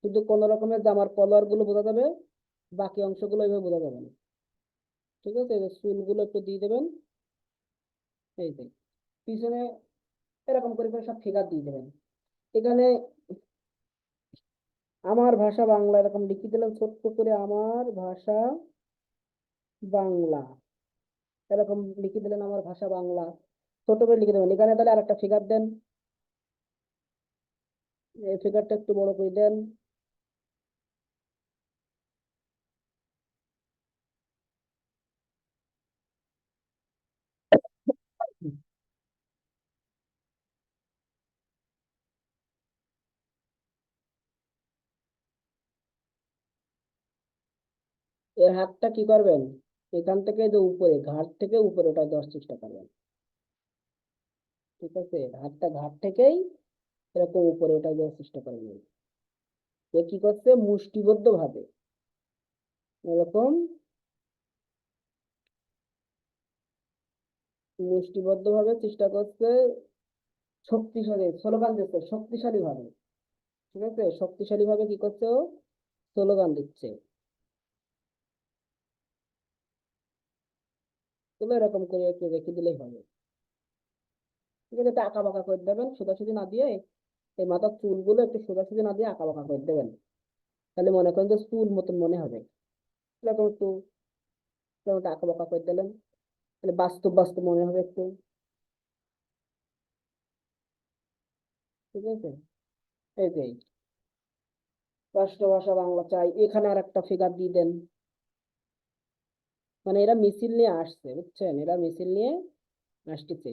শুধু কোন রকমের জামার কলার গুলো বোঝা যাবে, বাকি অংশগুলো এইভাবে বোঝা যাবে না। ঠিক আছে, এই যে চুলগুলো একটু দিয়ে দেবেন, এই যে পিছনে এরকম করে করে সব ফিগার দিয়ে দেবেন। এখানে আমার ভাষা বাংলা এরকম লিখে দিলেন ছোট্ট করে, আমার ভাষা বাংলা, এরকম লিখে দিলেন আমার ভাষা বাংলা, ছোট করে লিখে দেবেন। এখানে তাহলে আরেকটা ফিগার দেন, এই ফিগারটা একটু বড় করে দেন, এর হাতটা কি করবেন, এখান থেকে যে উপরে ঘাট থেকে উপরে ওটা দেওয়ার চেষ্টা করবেন। ঠিক আছে, হাতটা ঘাট থেকেই এরকম উপরে ওটা দেওয়ার চেষ্টা করবেন। এ কি করছে, মুষ্টিবদ্ধ ভাবে এরকম মুষ্টিবদ্ধ ভাবে চেষ্টা করছে, শক্তিশালী স্লোগান দিচ্ছে, শক্তিশালী ভাবে। ঠিক আছে, শক্তিশালী ভাবে কি করছে, ও স্লোগান দিচ্ছে। তুমি এরকম করে একটু রেখে দিলেই হবে। ঠিক আছে, এটা আঁকা বাঁকা করে দেবেন, সোজাসুজি না দিয়ে এই মাথার চুলগুলো একটু সোজাসুজি না দিয়ে আঁকা বাঁকা করে দেবেন। তাহলে মনে করেন যে চুল মতন মনে হবে। এরকম একটু এরকম একটু আঁকা বাঁকা করে দিলেন, তাহলে বাস্তব বাস্তব মনে হবে একটু। ঠিক আছে, এই যে রাষ্ট্রভাষা বাংলা চাই, এখানে আর একটা ফিগার দিয়ে দেন। মানে এরা মিছিল নিয়ে আসছে, বুঝছেন, এরা মিছিল নিয়ে আসতেছে।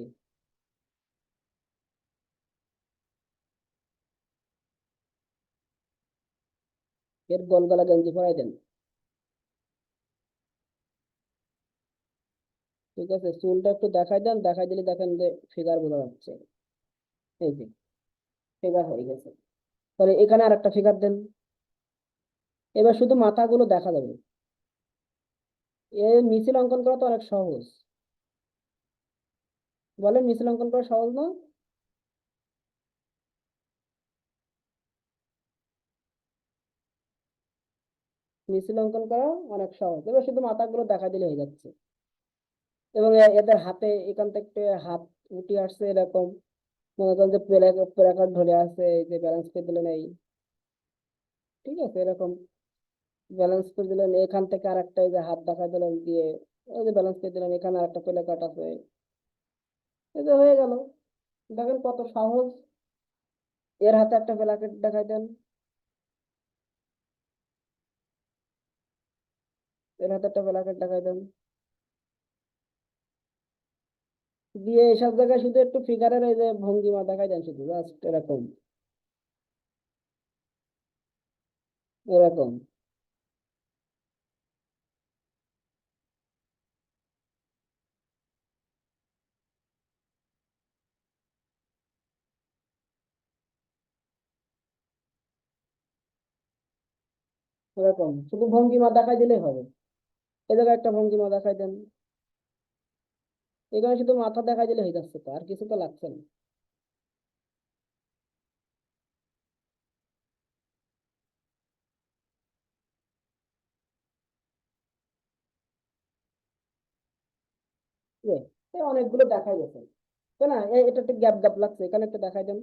এর গলগলা গেঞ্জি পরাই দেন। ঠিক আছে, চুলটা একটু দেখাই দেন, দেখাই দিলে দেখেন যে ফিগার বোঝা যাচ্ছে। এই যে ফিগার হয়ে গেছে। তাহলে এখানে আর একটা ফিগার দেন। এবার শুধু মাথাগুলো দেখা যাবে। মিছিল অঙ্কন করা তো অনেক সহজ। বলেন, মিছিল অঙ্কন করা সহজ না? মিছিল অঙ্কন করা অনেক সহজ, এবার শুধু মাথাগুলো দেখা দিলে হয়ে যাচ্ছে। এবং এদের হাতে এখান থেকে হাত উঠে আসছে এরকম, মনে করেন যে প্লেকার্ড ধরে আছে, এই যে ব্যালেন্স করে দিলেন এই। ঠিক আছে, এরকম ব্যালেন্স করে দিলেন, এখান থেকে আর একটা এই যে হাত দেখা দিলেন দিয়ে ওই যে ব্যালেন্স করে দিলেন, এখানে আর একটা প্লেকার্ড আছে, এই যে হয়ে গেল। দেখেন কত সহজ। এর হাতে একটা প্লেকার্ড দেখাই দেন, এর হাতে একটা প্লেকার্ড দেখাই দেন, দিয়ে এইসব জায়গায় শুধু একটু ফিগারের এই যে ভঙ্গিমা দেখাই দেন, শুধু জাস্ট এরকম এরকম এরকম শুধু ভঙ্গিমা দেখাই দিলেই হবে। এই জায়গায় একটা ভঙ্গিমা দেখাই দেন, এখানে শুধু মাথা দেখাই দিলে হয়ে যাচ্ছে, তো আর কিছু তো লাগছে না। ঠিক আছে? এই অনেকগুলো দেখাই গেছে, তাই না? এটা একটা গ্যাপ গ্যাপ লাগছে, এখানে একটা দেখাই দেন।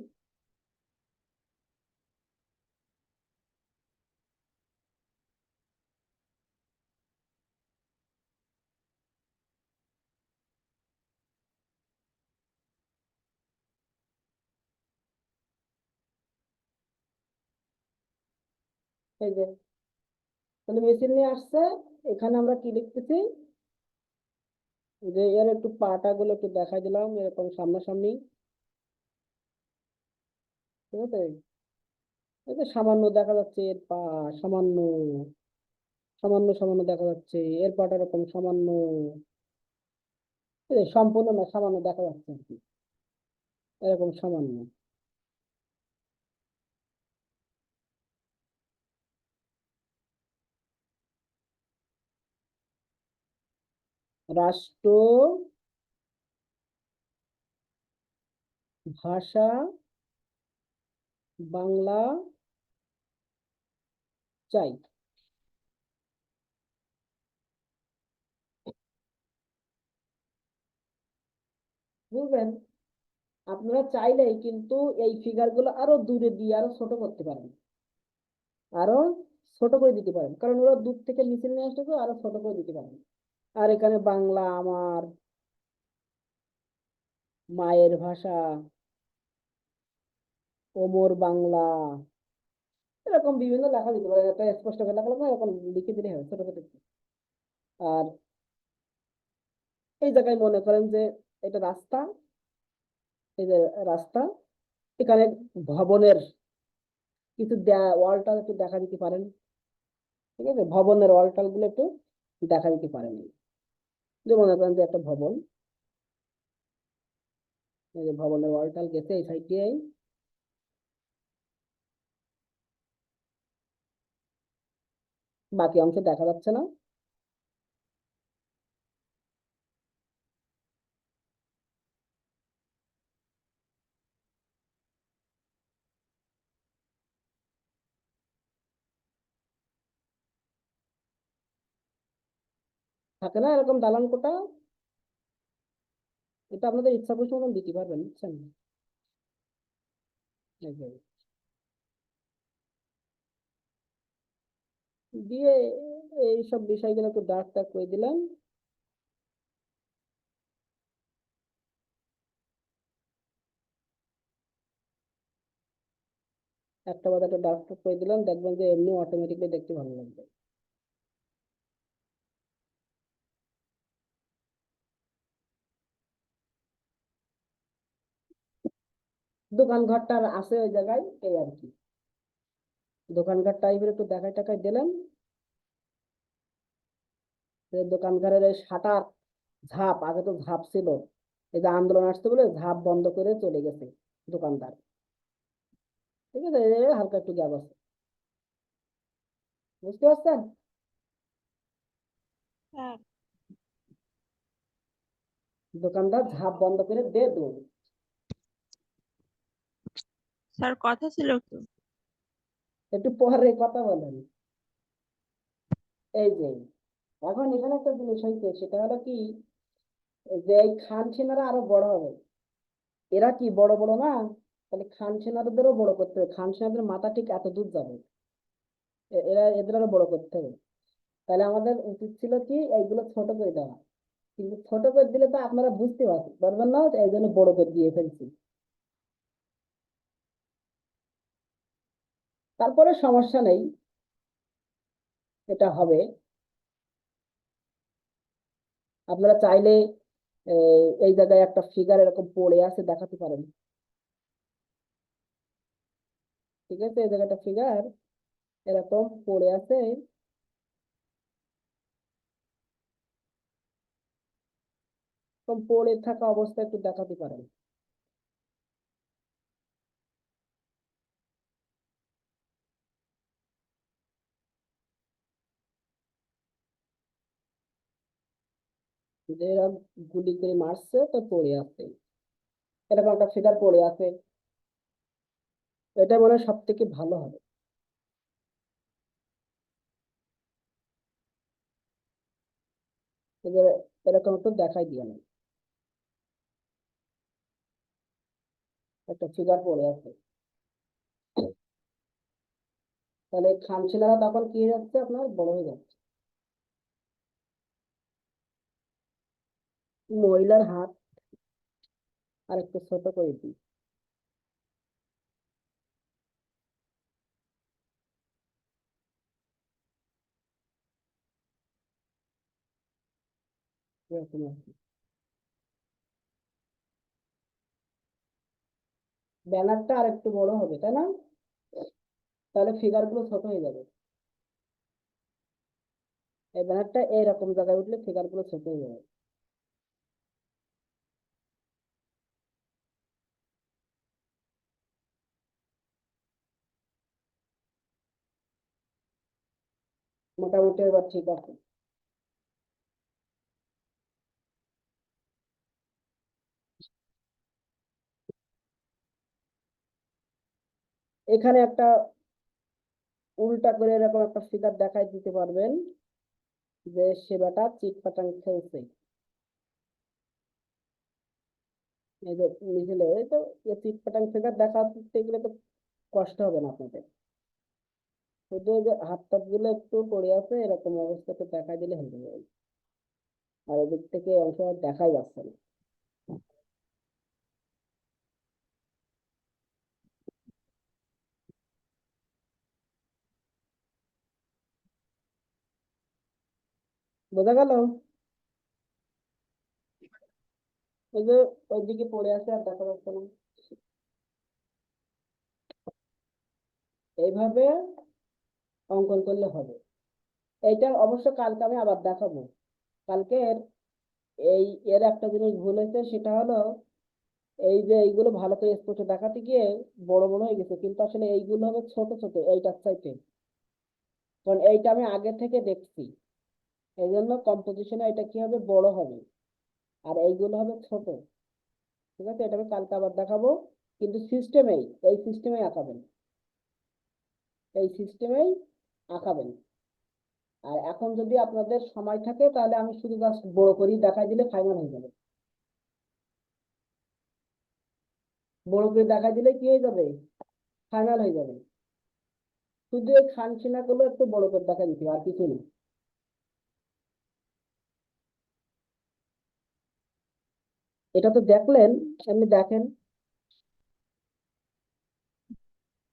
এই যে তাহলে মেশিন নিয়ে আসছে, এখানে আমরা কি লিখতেছি, যে এর একটু পাটা গুলো একটু দেখাই দিলাম এরকম সামনাসামনি। ঠিক আছে, এই যে সামান্য দেখা যাচ্ছে এর পা, সামান্য সামান্য সামান্য দেখা যাচ্ছে এর পাটা, এরকম সামান্য, এই যে সম্পূর্ণ না, সামান্য দেখা যাচ্ছে আর কি, এরকম সামান্য। রাষ্ট্র ভাষা বাংলা চাই। বুঝলেন? আপনারা চাইলেই কিন্তু এই ফিগার গুলো আরো দূরে দিয়ে আরো ছোট করতে পারেন, আরো ছোট করে দিতে পারেন, কারণ ওরা দূর থেকে নিচে নিয়ে আসতে তো আরো ছোট করে দিতে পারেন। আর এখানে বাংলা আমার মায়ের ভাষা, ওমর বাংলা, এরকম বিভিন্ন লেখা দিতে পারেন। একটা স্পষ্ট করে লেখা লাগবে, এরকম লিখে দিলে হবে ছোট ছোট। আর এই জায়গায় মনে করেন যে এটা রাস্তা, এই যে রাস্তা, এখানে ভবনের কিছু ওয়ালটা একটু দেখা দিতে পারেন। ঠিক আছে, ভবনের ওয়ালটাল গুলো একটু দেখা দিতে পারেনি। যে মনে করেন যে একটা ভবন, এই যে ভবনের ওয়ালটাল গেছে এই সাইড দিয়ে, বাকি অংশ দেখা যাচ্ছে না। থাকে না এরকম দালান কোঠা, এটা আপনাদের ইচ্ছা খুশি মতন দিতে পারবেন, বুঝছেন? এই যে, দিয়ে এইসব বিষয়গুলো একটু দাগ টাগ করে দিলাম। একটা বাদ একটা দাগ টাগ করে দিলাম, দেখবেন যে এমনি অটোমেটিকলি দেখতে ভালো লাগবে। দোকান ঘরটা আছে ওই জায়গায়, এই আর কি। দোকান ঘর টাইপের একটু দেখাই টাকাই দিলাম। দোকান ঘরের এই শাটার ঝাপ, আগে তো ঝাপ ছিল, এই যে আন্দোলন আসতে বলে ঝাপ বন্ধ করে চলে গেছে দোকানদার। ঠিক আছে, এই হালকা একটু গ্যাপ আছে, বুঝতে পারছেন? দোকানদার ঝাপ বন্ধ করে দে দৌড়। স্যার কথা ছিল একটু। একটু পরে কথা বলেন। এই যে এখন এখানে একটা জিনিস হয়েছে, সেটা হলো কি, যে এই খান সেনারা আরো বড় হবে। এরা কি বড় বড় না, তাহলে খান সেনাদেরও বড় করতে হবে। খান সেনাদের মাথা ঠিক এত দূর যাবে, এরা এদের আরো বড় করতে হবে। তাহলে আমাদের উচিত ছিল কি এইগুলো ছোট করে দেওয়া, কিন্তু ছোট করে দিলে তো আপনারা বুঝতে পারবেন না, এই জন্য বড় করে দিয়ে ফেলছি। তারপরে সমস্যা নেই, এটা হবে। আপনারা চাইলে এই জায়গায় একটা ফিগার এরকম পড়ে আছে দেখাতে পারেন। ঠিক আছে, এই জায়গায় একটা ফিগার এরকম পড়ে আছে, এরকম পড়ে থাকা অবস্থায় একটু দেখাতে পারেন। যে এরা গুলি করে মারছে তো পড়ে আছে, এরকম একটা ফিগার পড়ে আছে। এটা মনে হয় সব থেকে ভালো হবে। এবার এরকম একটু দেখাই দিয়ে নেই, একটা ফিগার পড়ে আছে। তাহলে খামছিলারা তখন কি হয়ে যাচ্ছে, আপনার বড় হয়ে যাচ্ছে। মহিলার হাত আর একটু ছোট করে দিই। এরকম আর কি। ব্যানারটা আর একটু বড় হবে, তাই না? তাহলে ফিগার গুলো ছোট হয়ে যাবে। এই ব্যানারটা এরকম জায়গায় উঠলে ফিগার গুলো ছোট হয়ে যাবে। মোটামুটি এবার ঠিক আছে। এখানে একটা উল্টা করে এরকম একটা ফিগার দেখাই দিতে পারবেন, যে সেবাটা চিটপাটাং খেলছে। এই যে মিছিলে তো চিটপাটাং ফিগার দেখাতে গেলে তো কষ্ট হবে না আপনাদের, শুধু এই যে হাত টাত গুলো একটু পড়ে আছে এরকম অবস্থাতে দেখা দিলে হয়ে যাবে। আর এদিক থেকে অংশ আর দেখাই যাচ্ছে না। বোঝা গেল? ওই যে ওইদিকে পড়ে আছে আর দেখা যাচ্ছে না। এইভাবে অঙ্কন করলে হবে। এইটা অবশ্য কালকে আমি আবার দেখাবো। কালকের এর একটা জিনিস ভুল হয়েছে, সেটা হলো এই যে এইগুলো ভালো করে স্পষ্ট দেখাতে গিয়ে বড় বড় হয়ে গেছে, কিন্তু আসলে এইগুলো হবে ছোট ছোট এইটার চাইতে, কারণ এইটা আমি আগে থেকে দেখছি। এই জন্য কম্পোজিশনে এটা কি হবে, বড় হবে, আর এইগুলো হবে ছোট। ঠিক আছে, এটা আমি কালকে আবার দেখাবো, কিন্তু এই সিস্টেমেই আঁকাবেন, এই সিস্টেমেই আঁকাবেন। আর এখন যদি আপনাদের সময় থাকে তাহলে আমি শুধু জাস্ট বড় করেই দেখাই দিলে ফাইনাল হয়ে যাবে। বড় করে দেখাই দিলে কি হয়ে যাবে, ফাইনাল হয়ে যাবে। শুধু এই খানসিনা গুলো একটু বড় করে দেখা দিতে হবে, আর কিছু না। এটা তো দেখলেন, এমনি দেখেন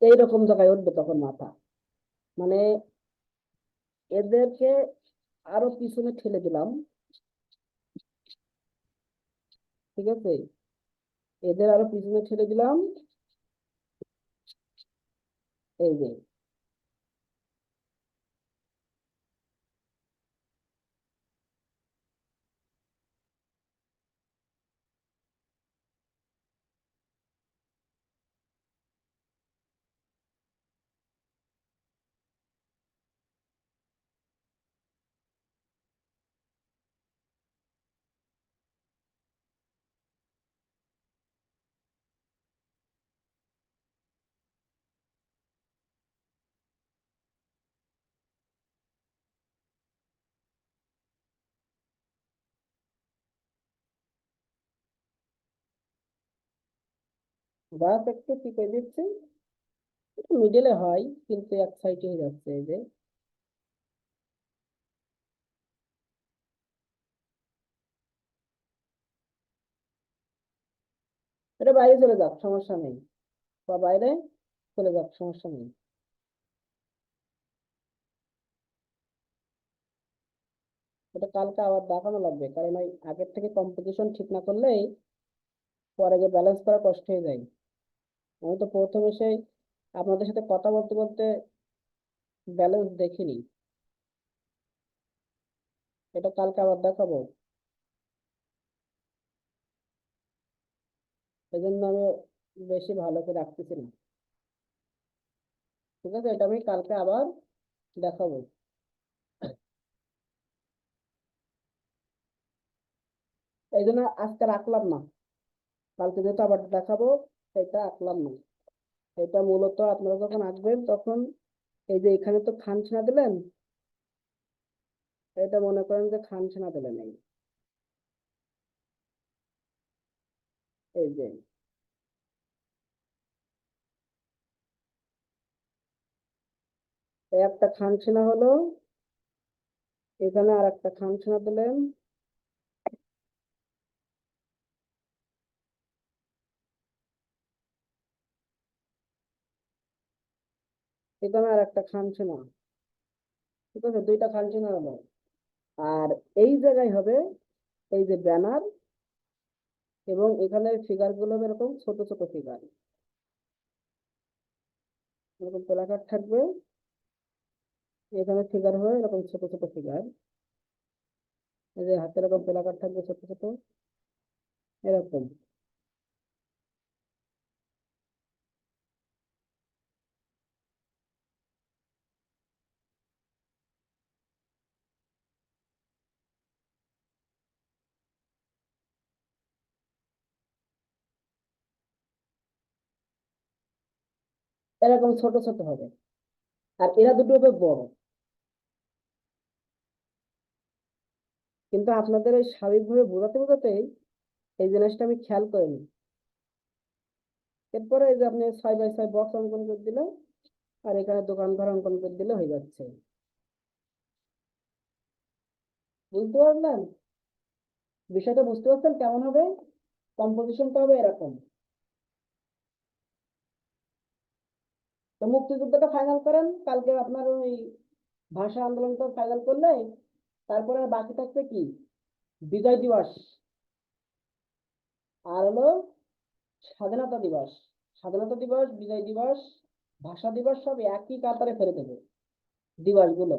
এইরকম জায়গায় উঠবে তখন মাথা, মানে এদেরকে আরো পিছনে ঠেলে দিলাম। ঠিক আছে, এদের আরো পিছনে ঠেলে দিলাম, এই যে বাস একটু ঠিক হয়ে দিচ্ছে, একটু মিডলে হয় কিন্তু এক সাইডে হয়ে যাচ্ছে। এই যে এটা বাইরে চলে যাক, সমস্যা নেই, বা বাইরে চলে যাক, সমস্যা নেই। এটা কালকে আবার দেখানো লাগবে, কারণ ওই আগের থেকে কম্পোজিশন ঠিক না করলেই পরে যে ব্যালেন্স করা কষ্ট হয়ে যায়। আমি তো প্রথমে সেই আপনাদের সাথে কথা বলতে বলতে ব্যালেন্স দেখিনি। এটা কালকে আবার দেখাবো, এই জন্য আমি বেশি ভালো করে রাখতেছি না। ঠিক আছে, এটা আমি কালকে আবার দেখাবো। এই জন্য আজকে রাখলাম না, কালকে যেহেতু আবার দেখাবো এটা রাখলাম না। এটা মূলত আপনারা যখন আঁকবেন তখন এই যে এখানে তো খানছিনা দিলেন, এটা মনে করেন যে খানছিনা দিলেন, এই যে এই একটা খানছিনা হলো, এখানে আর একটা খানছিনা দিলেন, এখানে আর একটা খানছিনা। ঠিক আছে, দুইটা খানছিনা হলো। আর এই জায়গায় হবে এই যে ব্যানার, এবং এখানে ফিগার গুলো হবে এরকম ছোট ছোট ফিগার, এরকম প্লাকার্ড থাকবে, এখানে ফিগার হবে এরকম ছোট ছোট ফিগার, এই যে হাতে এরকম প্লাকার্ড থাকবে ছোট ছোট, এরকম। এরকম ছোট ছোট হবে, আর এরা দুটো হবে বড়। কিন্তু আপনাদের ওই স্বাভাবিকভাবে বোঝাতে বোঝাতেই এই জিনিসটা আমি খেয়াল করিনি। এরপরে এই যে আপনি 6x6 বক্স অঙ্কন করে দিলে, আর এখানে দোকান ঘর অঙ্কন করে দিলে হয়ে যাচ্ছে। বুঝতে পারলেন বিষয়টা, বুঝতে পারছেন কেমন হবে, কম্পোজিশনটা হবে এরকম। তো মুক্তিযুদ্ধটা ফাইনাল করেন, কালকে আপনার ওই ভাষা আন্দোলনটা ফাইনাল করলে তারপরে আর বাকি থাকছে কি, বিজয় দিবস আর হলো স্বাধীনতা দিবস। স্বাধীনতা দিবস, বিজয় দিবস, ভাষা দিবস সব একই কাতারে ফেলে দেবে দিবসগুলো।